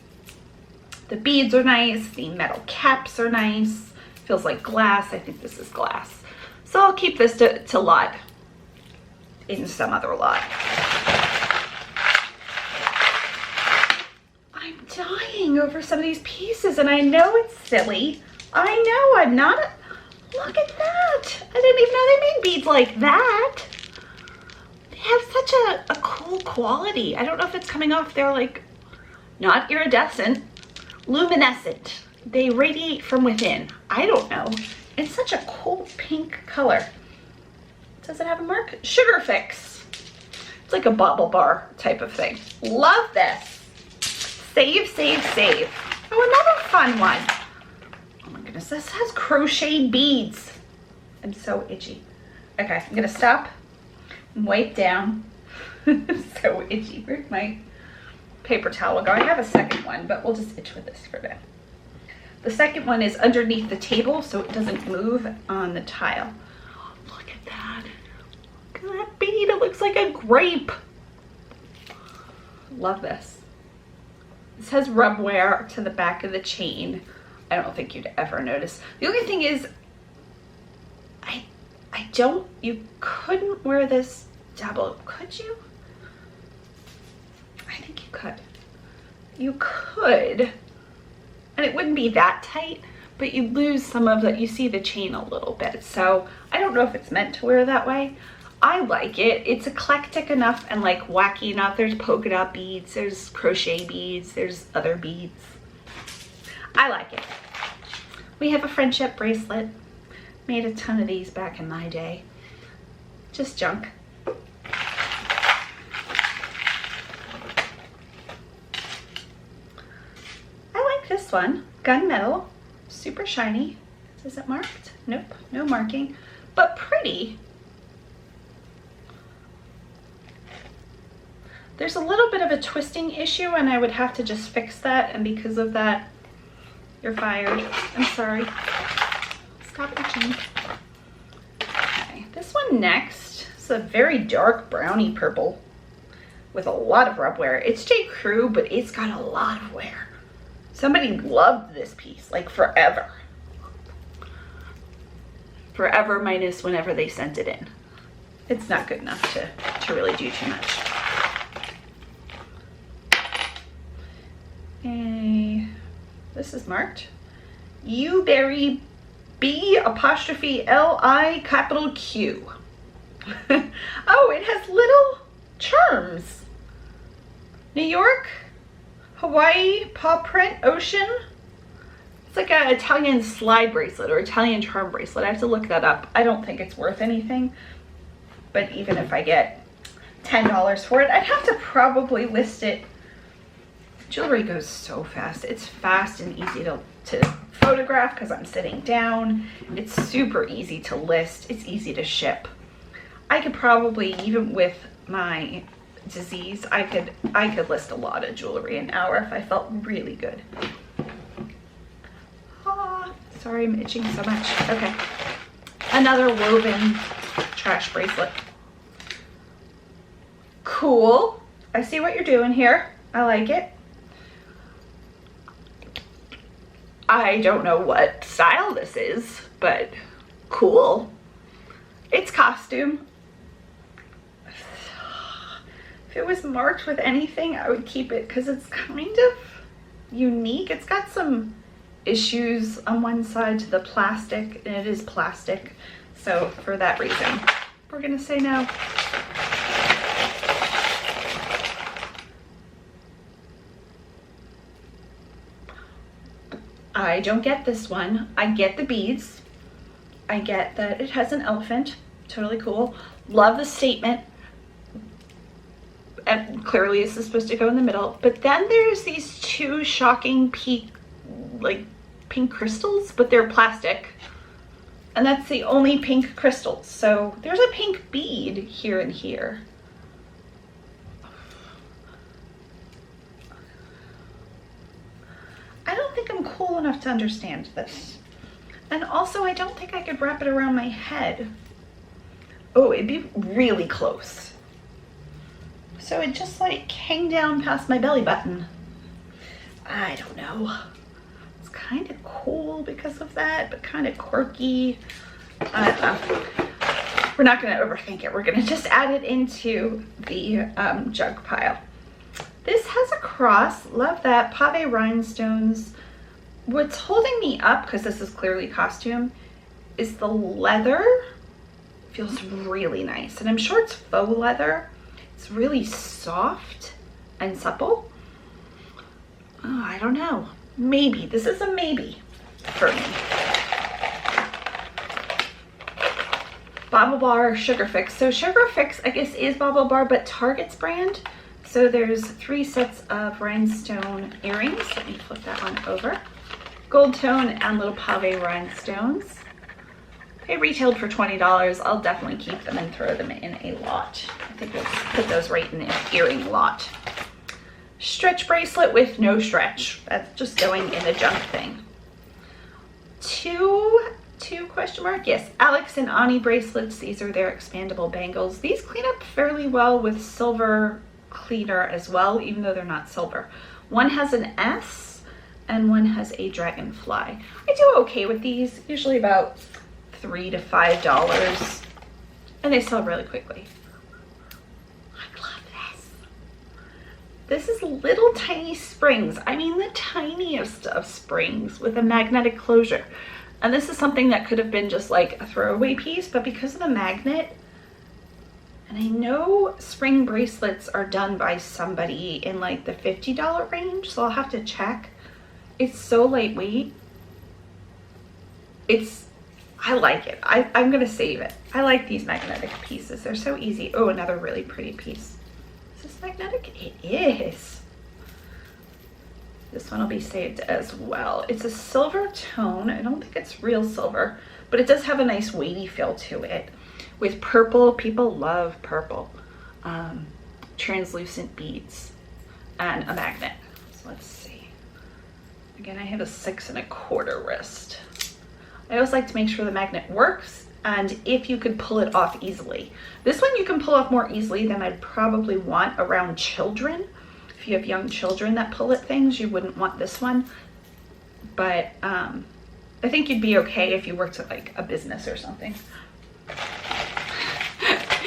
The beads are nice. The metal caps are nice. Feels like glass. I think this is glass. So I'll keep this to lot in some other lot. I'm dying over some of these pieces, and I know it's silly. I know I'm not. Look at that. I didn't even know they made beads like that. They have such a cool quality. I don't know if it's coming off. They're like not iridescent, luminescent. They radiate from within. I don't know. It's such a cool pink color. Does it have a mark? Sugar Fix. It's like a bubble bar type of thing. Love this. Save, save, save. Oh, another fun one. Oh my goodness, this has crocheted beads. I'm so itchy. Okay, I'm gonna stop and wipe down. So itchy. Where'd my paper towel go? I have a second one, but we'll just itch with this for now. The second one is underneath the table, so it doesn't move on the tile. Look at that. Look at that bead. It looks like a grape. Love this. This has rub wear to the back of the chain. I don't think you'd ever notice. The only thing is, you couldn't wear this double, could you? I think you could. You could, and it wouldn't be that tight, but you lose some of the, you see the chain a little bit. So I don't know if it's meant to wear that way. I like it. It's eclectic enough and like wacky enough. There's polka dot beads, there's crochet beads, there's other beads. I like it. We have a friendship bracelet. Made a ton of these back in my day. Just junk. I like this one. Gunmetal, super shiny. Is it marked? Nope, no marking, but pretty. There's a little bit of a twisting issue, and I would have to just fix that, and because of that, you're fired. I'm sorry. Stop itching. Okay, this one next is a very dark brownie purple with a lot of rub wear. It's J. Crew, but it's got a lot of wear. Somebody loved this piece, like forever. Forever minus whenever they sent it in. It's not good enough to really do too much. Okay, this is marked. Uberry B''Li capital Q. Oh, it has little charms. New York, Hawaii, paw print, ocean. It's like an Italian slide bracelet or Italian charm bracelet. I have to look that up. I don't think it's worth anything, but even if I get $10 for it, I'd have to probably list it. Jewelry goes so fast. It's fast and easy to photograph because I'm sitting down. It's super easy to list. It's easy to ship. I could probably, even with my disease, I could list a lot of jewelry an hour if I felt really good. Ah, sorry, I'm itching so much. Okay, another woven trash bracelet. Cool. I see what you're doing here. I like it. I don't know what style this is, but cool. It's costume. If it was marked with anything, I would keep it because it's kind of unique. It's got some issues on one side to the plastic, and it is plastic. So for that reason, we're gonna say no. I don't get this one. I get the beads. I get that it has an elephant. Totally cool. Love the statement. And clearly this is supposed to go in the middle. But then there's these two shocking pink crystals, but they're plastic. And that's the only pink crystals. So there's a pink bead here and here. I don't think cool enough to understand this. And also, I don't think I could wrap it around my head. Oh, it'd be really close. So it just like hang down past my belly button. I don't know. It's kind of cool because of that, but kind of quirky. I don't know. We're not going to overthink it. We're going to just add it into the jug pile. This has a cross. Love that. Pave rhinestones. What's holding me up, because this is clearly costume, is the leather. Feels really nice. And I'm sure it's faux leather. It's really soft and supple. Oh, I don't know. Maybe. This is a maybe for me. Bauble Bar Sugar Fix. So Sugar Fix, I guess, is Bauble Bar, but Target's brand. So there's 3 sets of rhinestone earrings. Let me flip that one over. Gold tone and little pave rhinestones. They retailed for $20. I'll definitely keep them and throw them in a lot. I think we'll put those right in the earring lot. Stretch bracelet with no stretch. That's just going in a junk thing. Two question mark? Yes, Alex and Ani bracelets. These are their expandable bangles. These clean up fairly well with silver cleaner as well, even though they're not silver. One has an S and one has a dragonfly. I do okay with these, usually about $3 to $5, and they sell really quickly. I love this. This is little tiny springs. I mean, the tiniest of springs with a magnetic closure. And this is something that could have been just like a throwaway piece, but because of the magnet, and I know spring bracelets are done by somebody in like the $50 range, so I'll have to check. It's so lightweight. I like it. I'm gonna save it. I like these magnetic pieces. They're so easy. Oh, another really pretty piece. Is this magnetic? It is. This one will be saved as well. It's a silver tone. I don't think it's real silver, but it does have a nice weighty feel to it. With purple, people love purple. Translucent beads and a magnet. So let's see. Again, I have a 6 1/4 wrist. I always like to make sure the magnet works and if you could pull it off easily. This one you can pull off more easily than I'd probably want around children. If you have young children that pull at things, you wouldn't want this one. But I think you'd be okay if you worked at like a business or something.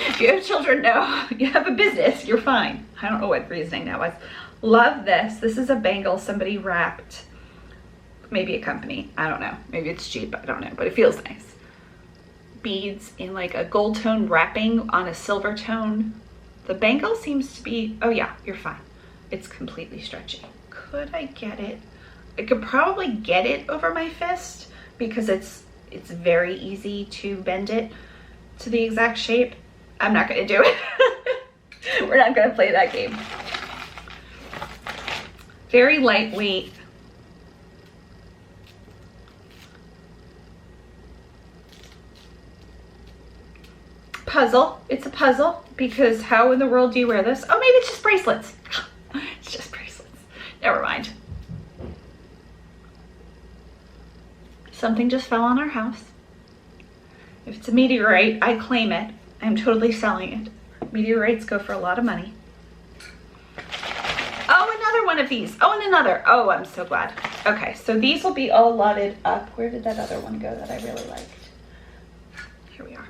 If you have children, no, you have a business, you're fine. I don't know what reasoning that was. Love this. This is a bangle somebody wrapped. Maybe a company, I don't know. Maybe it's cheap, I don't know, but it feels nice. Beads in like a gold tone wrapping on a silver tone. The bangle seems to be, oh yeah, you're fine. It's completely stretchy. Could I get it? I could probably get it over my fist because it's very easy to bend it to the exact shape. I'm not gonna do it. We're not gonna play that game. Very lightweight. Puzzle. It's a puzzle because how in the world do you wear this? Oh, maybe it's just bracelets. It's just bracelets. Never mind. Something just fell on our house. If it's a meteorite, I claim it. I'm totally selling it. Meteorites go for a lot of money. Oh, another one of these. Oh, and another. Oh, I'm so glad. Okay, so these will be all lotted up. Where did that other one go that I really liked? Here we are.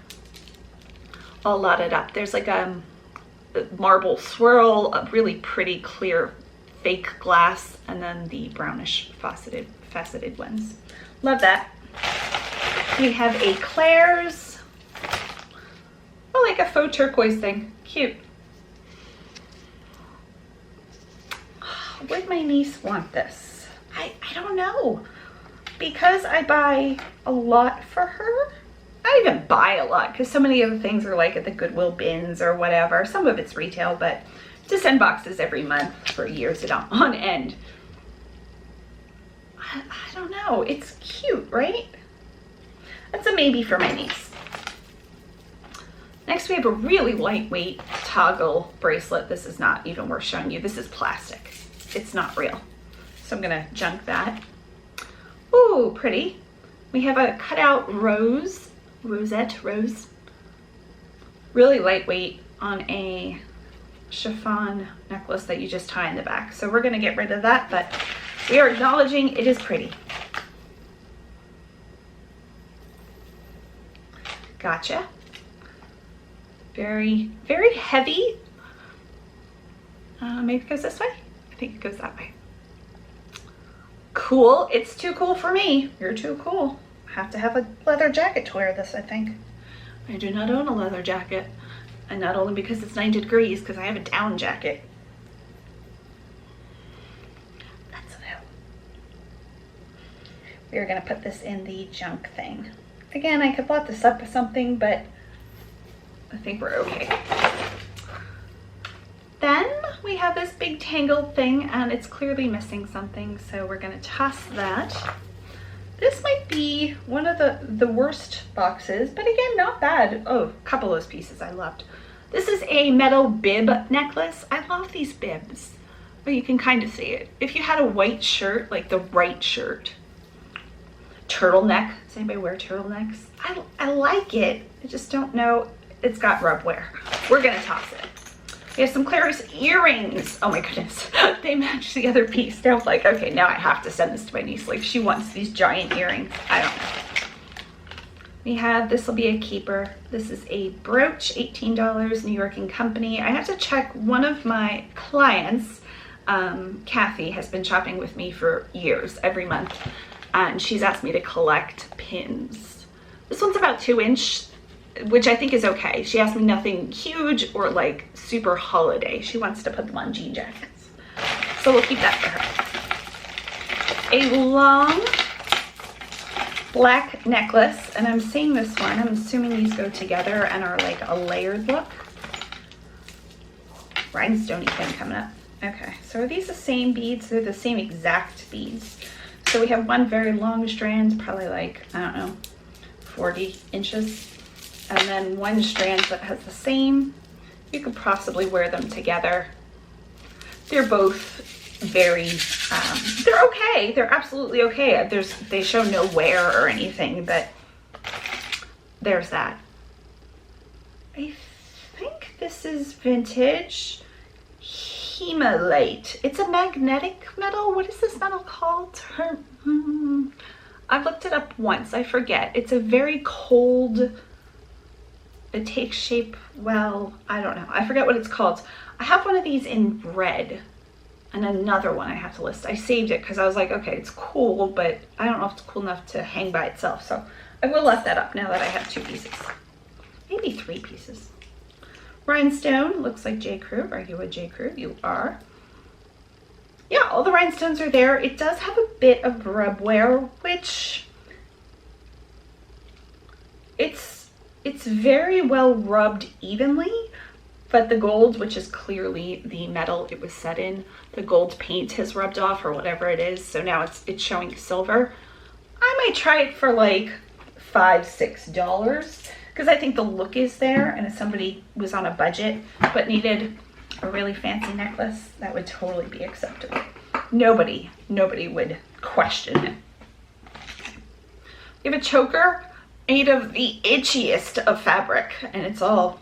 All lotted up. There's like a marble swirl, a really pretty clear fake glass, and then the brownish faceted ones. Love that. We have a Claire's. Oh, like a faux turquoise thing. Cute. Would my niece want this? I don't know. Because I buy a lot for her. I don't even buy a lot because so many of the things are like at the Goodwill bins or whatever. Some of it's retail, but to send boxes every month for years on end. I don't know. It's cute, right? That's a maybe for my niece. Next, we have a really lightweight toggle bracelet. This is not even worth showing you. This is plastic. It's not real. So I'm gonna junk that. Ooh, pretty. We have a cutout rose, rose. Really lightweight on a chiffon necklace that you just tie in the back. So we're gonna get rid of that, but we are acknowledging it is pretty. Gotcha. Very, very heavy. Maybe it goes this way? I think it goes that way. Cool. It's too cool for me. You're too cool. Have to have a leather jacket to wear this, I think. I do not own a leather jacket. And not only because it's 90 degrees, because I have a down jacket. That's no. We're gonna put this in the junk thing. Again, I could blot this up with something, but I think we're okay. Then we have this big tangled thing, and it's clearly missing something, so we're gonna toss that. This might be one of the worst boxes, but again, not bad. Oh, a couple of those pieces I loved. This is a metal bib necklace. I love these bibs, but you can kind of see it. If you had a white shirt, like the right shirt, turtleneck. Does anybody wear turtlenecks? I like it. I just don't know. It's got rub wear. We're gonna toss it. We have some Claire's earrings. Oh my goodness. They match the other piece. Now I'm like, okay, now I have to send this to my niece. Like, she wants these giant earrings. I don't know. We have, this will be a keeper. This is a brooch, $18, New York and Company. I have to check. One of my clients, Kathy, has been shopping with me for years, every month. And she's asked me to collect pins. This one's about 2-inch, which I think is okay. She asked me nothing huge or like super holiday. She wants to put them on jean jackets. So we'll keep that for her. A long black necklace, and I'm seeing this one. I'm assuming these go together and are like a layered look. Rhinestoney thing coming up. Okay, so are these the same beads? They're the same exact beads. So we have one very long strand, probably like, I don't know, 40 inches. And then one strand that has the same. You could possibly wear them together. They're both very, they're okay. They're absolutely okay. They show no wear or anything, but there's that. I think this is vintage Hemalite. It's a magnetic metal. What is this metal called? I've looked it up once. I forget. It's a very cold, it takes shape well. I don't know. I forget what it's called. I have one of these in red and another one I have to list. I saved it because I was like, okay, it's cool, but I don't know if it's cool enough to hang by itself. So I will let that up now that I have 2 pieces. Maybe 3 pieces. Rhinestone, looks like J. Crew. Are you a J. Crew? You are. Yeah, all the rhinestones are there. It does have a bit of rub wear, which it's very well rubbed evenly, but the gold, which is clearly the metal it was set in, the gold paint has rubbed off or whatever it is, so now it's showing silver. I might try it for like $5-6 because I think the look is there, and if somebody was on a budget but needed a really fancy necklace, that would totally be acceptable. Nobody would question it. We have a choker made of the itchiest of fabric, and it's all,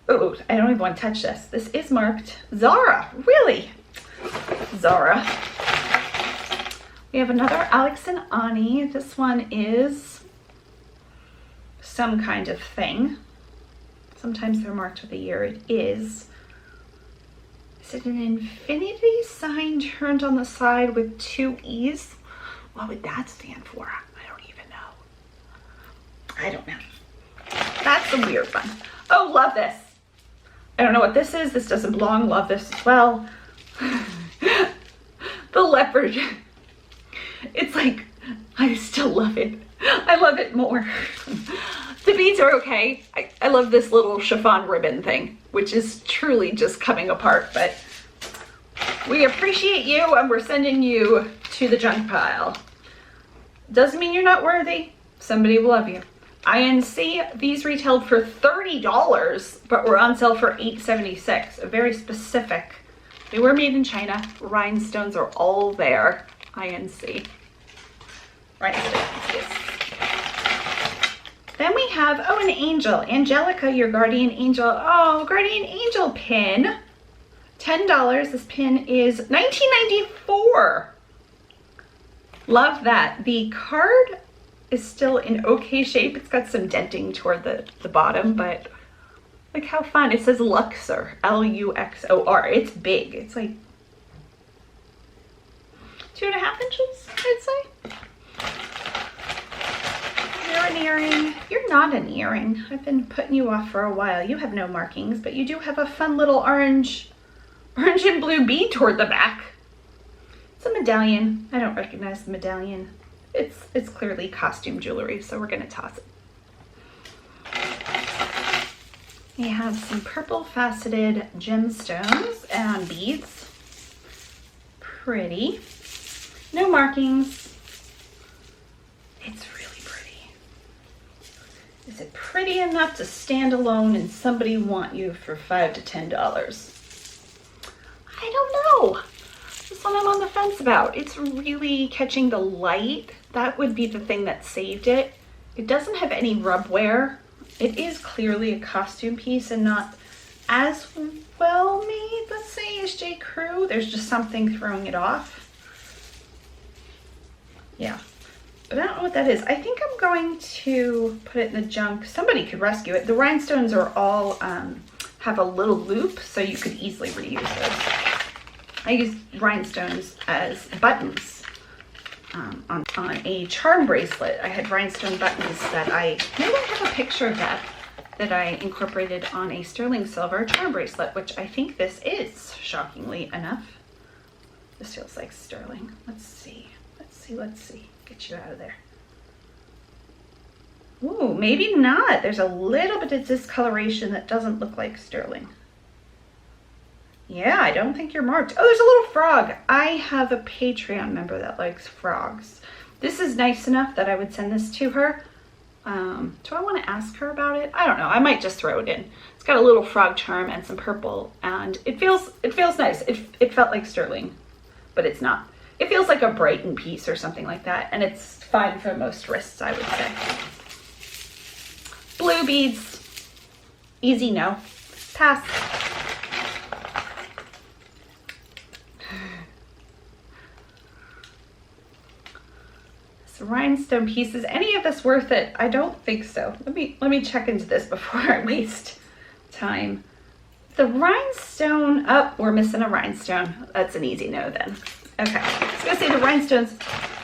oh, I don't even want to touch this. This is marked Zara, really? Zara. We have another Alex and Ani. This one is some kind of thing. Sometimes they're marked with a year. It is. Is it an infinity sign turned on the side with 2 E's? What would that stand for? I don't even know. I don't know. That's the weird one. Oh, love this. I don't know what this is. This doesn't belong. Love this as well. The leopard. It's like, I still love it. I love it more. The beads are okay. I love this little chiffon ribbon thing, which is truly just coming apart, but we appreciate you and we're sending you to the junk pile. Doesn't mean you're not worthy. Somebody will love you. INC, these retailed for $30, but were on sale for $8.76. A very specific. They were made in China. Rhinestones are all there. INC. rhinestones, yes. Then we have, oh, an angel. Angelica, your guardian angel. Oh, guardian angel pin. $10. This pin is $19.94. Love that. The card is still in okay shape. It's got some denting toward the bottom, but look how fun. It says Luxor, Luxor. It's big. It's like 2.5 inches, I'd say. You're an earring. You're not an earring. I've been putting you off for a while. You have no markings, but you do have a fun little orange and blue bead toward the back. It's a medallion. I don't recognize the medallion. It's clearly costume jewelry, so we're gonna toss it. We have some purple faceted gemstones and beads. Pretty. No markings. It's really pretty. Is it pretty enough to stand alone and somebody want you for $5 to $10? I don't know. This one I'm on the fence about. It's really catching the light. That would be the thing that saved it. It doesn't have any rub wear. It is clearly a costume piece and not as well made, let's say, as J. Crew. There's just something throwing it off. Yeah, but I don't know what that is. I think I'm going to put it in the junk. Somebody could rescue it. The rhinestones are all, have a little loop, so you could easily reuse those. I use rhinestones as buttons on a charm bracelet. I had rhinestone buttons that maybe I have a picture of that I incorporated on a sterling silver charm bracelet, which I think this is, shockingly enough. This feels like sterling. Let's see. Get you out of there. Ooh, maybe not. There's a little bit of discoloration that doesn't look like sterling. Yeah, I don't think you're marked. Oh, there's a little frog. I have a Patreon member that likes frogs. This is nice enough that I would send this to her. Do I want to ask her about it? I don't know. I might just throw it in. It's got a little frog charm and some purple, and it feels nice. It felt like sterling, but it's not. It feels like a Brighton piece or something like that, and it's fine for most wrists, I would say. Blue beads. Easy no. Pass. Rhinestone pieces. Any of this worth it? I don't think so. Let me check into this before I waste time. The rhinestone, oh, we're missing a rhinestone. That's an easy no then. Okay, I was gonna say the rhinestones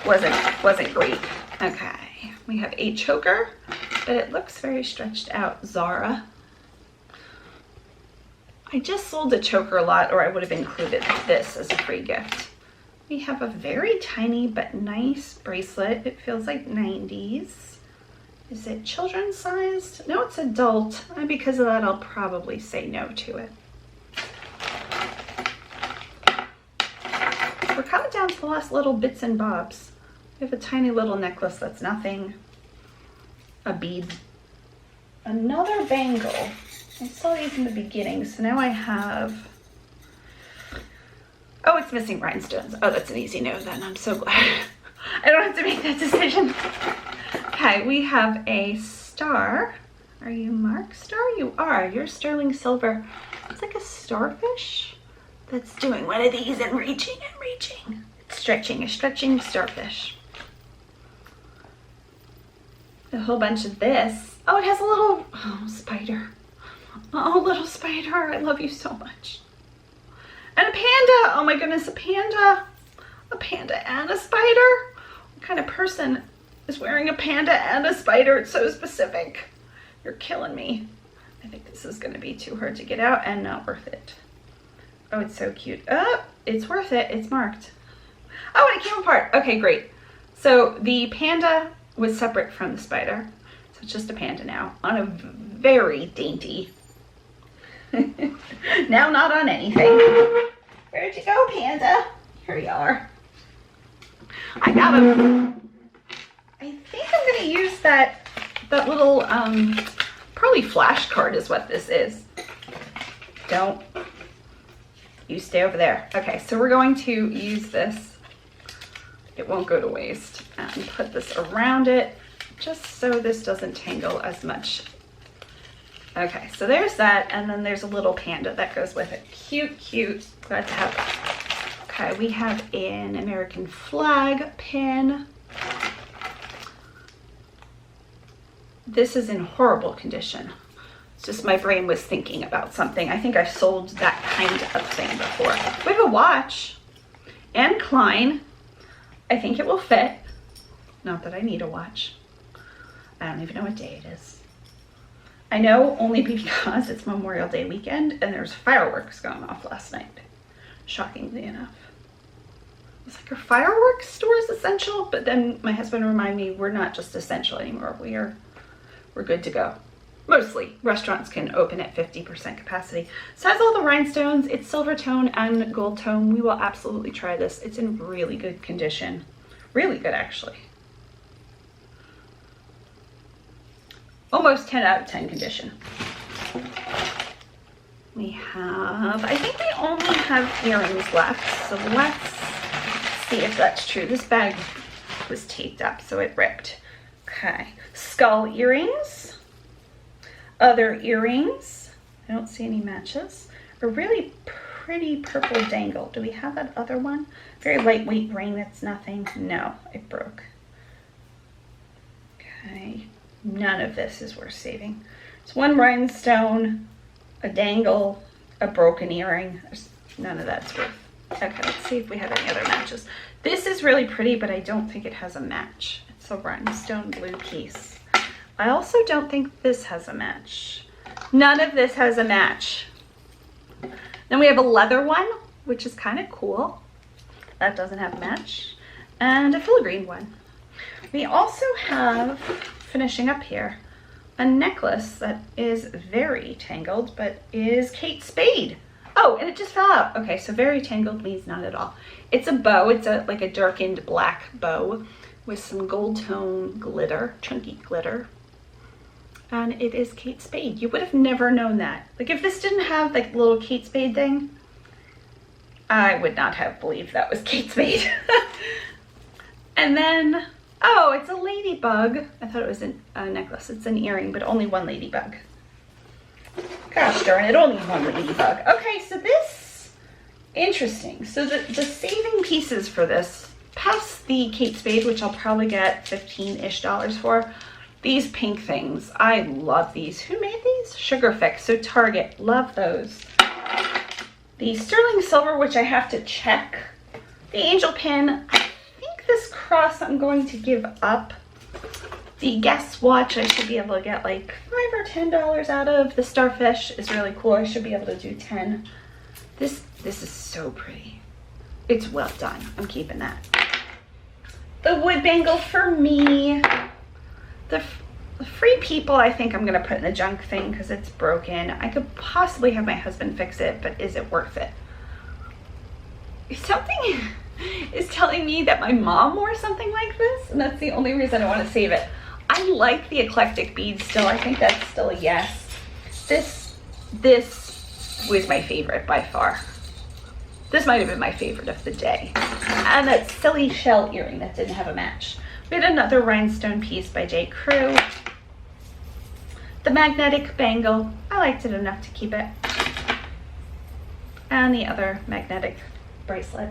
wasn't great. Okay, we have a choker, but it looks very stretched out. Zara. I just sold a choker a lot, or I would have included this as a free gift. We have a very tiny but nice bracelet. It feels like 90s. Is it children's sized? No, it's adult. And because of that, I'll probably say no to it. We're kind of down to the last little bits and bobs. We have a tiny little necklace that's nothing. A bead. Another bangle. I saw these in the beginning, so now I have... Oh, it's missing rhinestones. Oh, that's an easy no then. I'm so glad. I don't have to make that decision. Okay, we have a star. Are you marked star? You are. You're sterling silver. It's like a starfish that's doing one of these and reaching and reaching. It's stretching, a stretching starfish. A whole bunch of this. Oh, it has a little, oh, spider. Oh, little spider. I love you so much. And a panda. Oh my goodness, a panda. A panda and a spider. What kind of person is wearing a panda and a spider? It's so specific. You're killing me. I think this is going to be too hard to get out and not worth it. Oh, it's so cute. Oh, it's worth it. It's marked. Oh, and it came apart. Okay, great. So the panda was separate from the spider. So it's just a panda now on a very dainty. Now not on anything. Where'd you go, panda? Here you are. I got him. I think I'm gonna use that little probably flashcard is what this is. Don't. You stay over there. Okay, so we're going to use this. It won't go to waste. and put this around it just so this doesn't tangle as much. Okay, so there's that, and then there's a little panda that goes with it. Cute, cute. Glad to have it. Okay, we have an American flag pin. This is in horrible condition. It's just my brain was thinking about something. I think I've sold that kind of thing before. We have a watch and Klein. I think it will fit. Not that I need a watch. I don't even know what day it is. I know only because it's Memorial Day weekend and there's fireworks going off last night. Shockingly enough. It's like, are fireworks stores essential? But then my husband reminded me we're not just essential anymore. We're good to go. Mostly restaurants can open at 50% capacity. So it has all the rhinestones. It's silver tone and gold tone. We will absolutely try this. It's in really good condition. Really good, actually. Almost 10 out of 10 condition. We have, I think we only have earrings left. So let's see if that's true. This bag was taped up, so it ripped. Okay, skull earrings. Other earrings, I don't see any matches. A really pretty purple dangle. Do we have that other one? Very lightweight ring, that's nothing. No, it broke. Okay, none of this is worth saving. It's one rhinestone, a dangle, a broken earring. There's none of that's worth. Okay, let's see if we have any other matches. This is really pretty, but I don't think it has a match. It's a rhinestone blue piece. I also don't think this has a match. None of this has a match. Then we have a leather one, which is kind of cool. That doesn't have a match. And a filigree one. We also have, finishing up here, a necklace that is very tangled, but is Kate Spade. Oh, and it just fell out. Okay, so very tangled means not at all. It's a bow. It's like a darkened black bow with some gold tone glitter, chunky glitter. And it is Kate Spade. You would have never known that. Like, if this didn't have like little Kate Spade thing, I would not have believed that was Kate Spade. And then, oh, it's a ladybug. I thought it was a necklace. It's an earring, but only one ladybug. Gosh darn it, only one ladybug. Okay, so this, interesting. So the saving pieces for this, past the Kate Spade, which I'll probably get $15-ish for, these pink things, I love these. Who made these? Sugar Fix, so Target, love those. The sterling silver, which I have to check. The angel pin, I think this cross I'm going to give up. The Guess watch, I should be able to get like $5 or $10 out of. The starfish is really cool. I should be able to do 10. This is so pretty. It's well done. I'm keeping that. The wood bangle for me. The Free People, I think I'm gonna put in the junk thing because it's broken. I could possibly have my husband fix it, but is it worth it? Something is telling me that my mom wore something like this, and that's the only reason I want to save it. I like the eclectic beads still. I think that's still a yes. This was my favorite by far. This might have been my favorite of the day. And that silly shell earring that didn't have a match. We had another rhinestone piece by J. Crew. The magnetic bangle. I liked it enough to keep it. And the other magnetic bracelet.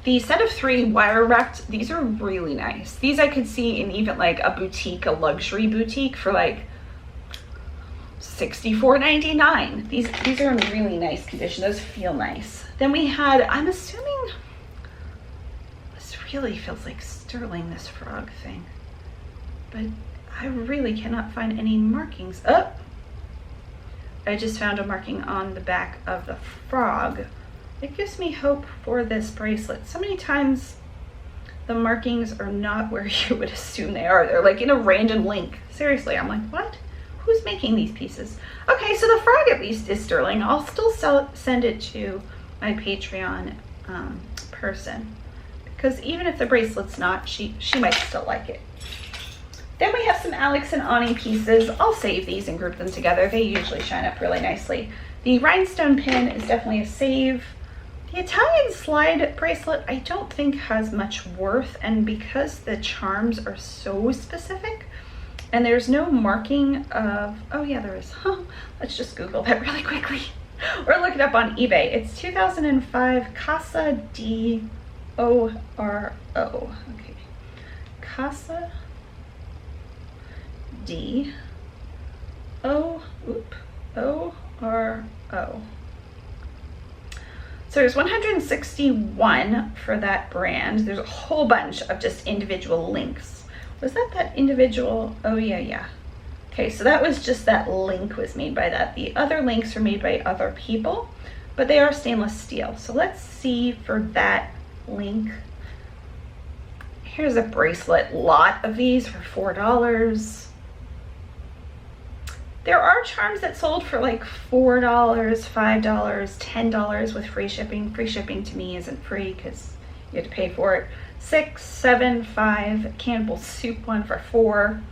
The set of 3 wire wrapped, these are really nice. These I could see in even like a boutique, a luxury boutique for like $64.99. These are in really nice condition. Those feel nice. Then we had, I'm assuming, this really feels like sterling, this frog thing. But I really cannot find any markings. Oh! I just found a marking on the back of the frog. It gives me hope for this bracelet. So many times the markings are not where you would assume they are. They're like in a random link. Seriously, I'm like, what? Who's making these pieces? Okay, so the frog at least is sterling. I'll still send it to my Patreon person. Because even if the bracelet's not, she might still like it. Then we have some Alex and Ani pieces. I'll save these and group them together. They usually shine up really nicely. The rhinestone pin is definitely a save. The Italian slide bracelet I don't think has much worth, and because the charms are so specific and there's no marking of, oh yeah there is, let's just Google that really quickly or look it up on eBay. It's 2005 Casa di Oro. Okay, Casa di O-R-O. So there's 161 for that brand. There's a whole bunch of just individual links. Was that individual? Oh yeah. Okay, so that was just that link was made by that. The other links are made by other people, but they are stainless steel. So let's see for that link. Here's a bracelet lot of these for $4. There are charms that sold for like $4, $5, $10 with free shipping. Free shipping to me isn't free because you have to pay for it. $6, $7, $5, Cannibal Soup one for $4.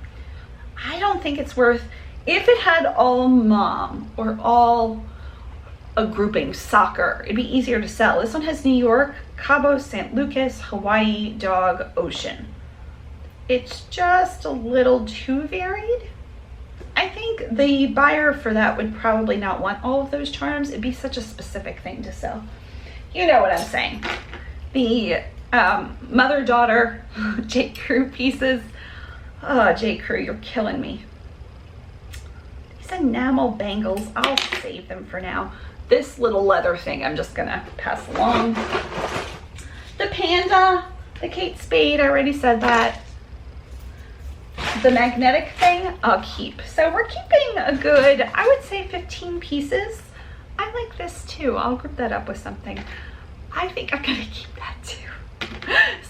I don't think it's worth, if it had all mom or all a grouping soccer, it'd be easier to sell. This one has New York, Cabo, St. Lucas, Hawaii, dog, ocean. It's just a little too varied. I think the buyer for that would probably not want all of those charms. It'd be such a specific thing to sell. You know what I'm saying. The mother-daughter J. Crew pieces. Oh, J. Crew, you're killing me. These enamel bangles, I'll save them for now. This little leather thing I'm just gonna pass along. The panda, the Kate Spade, I already said that. The magnetic thing, I'll keep. So we're keeping a good, I would say 15 pieces. I like this too. I'll group that up with something. I think I'm gonna keep that too.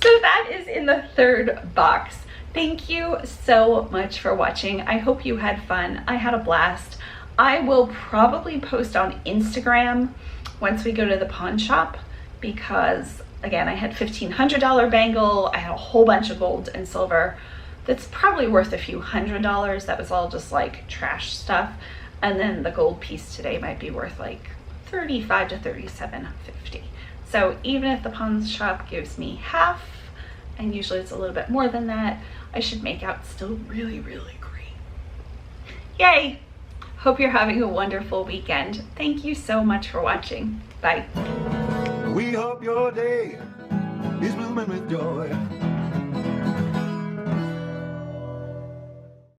So that is in the third box. Thank you so much for watching. I hope you had fun. I had a blast. I will probably post on Instagram once we go to the pawn shop because, again, I had $1,500 bangle. I had a whole bunch of gold and silver. That's probably worth a few $100s. That was all just like trash stuff. And then the gold piece today might be worth like $35 to $37.50. So even if the pawn shop gives me half, and usually it's a little bit more than that, I should make out still really, really great. Yay! Hope you're having a wonderful weekend. Thank you so much for watching. Bye. We hope your day is blooming with joy.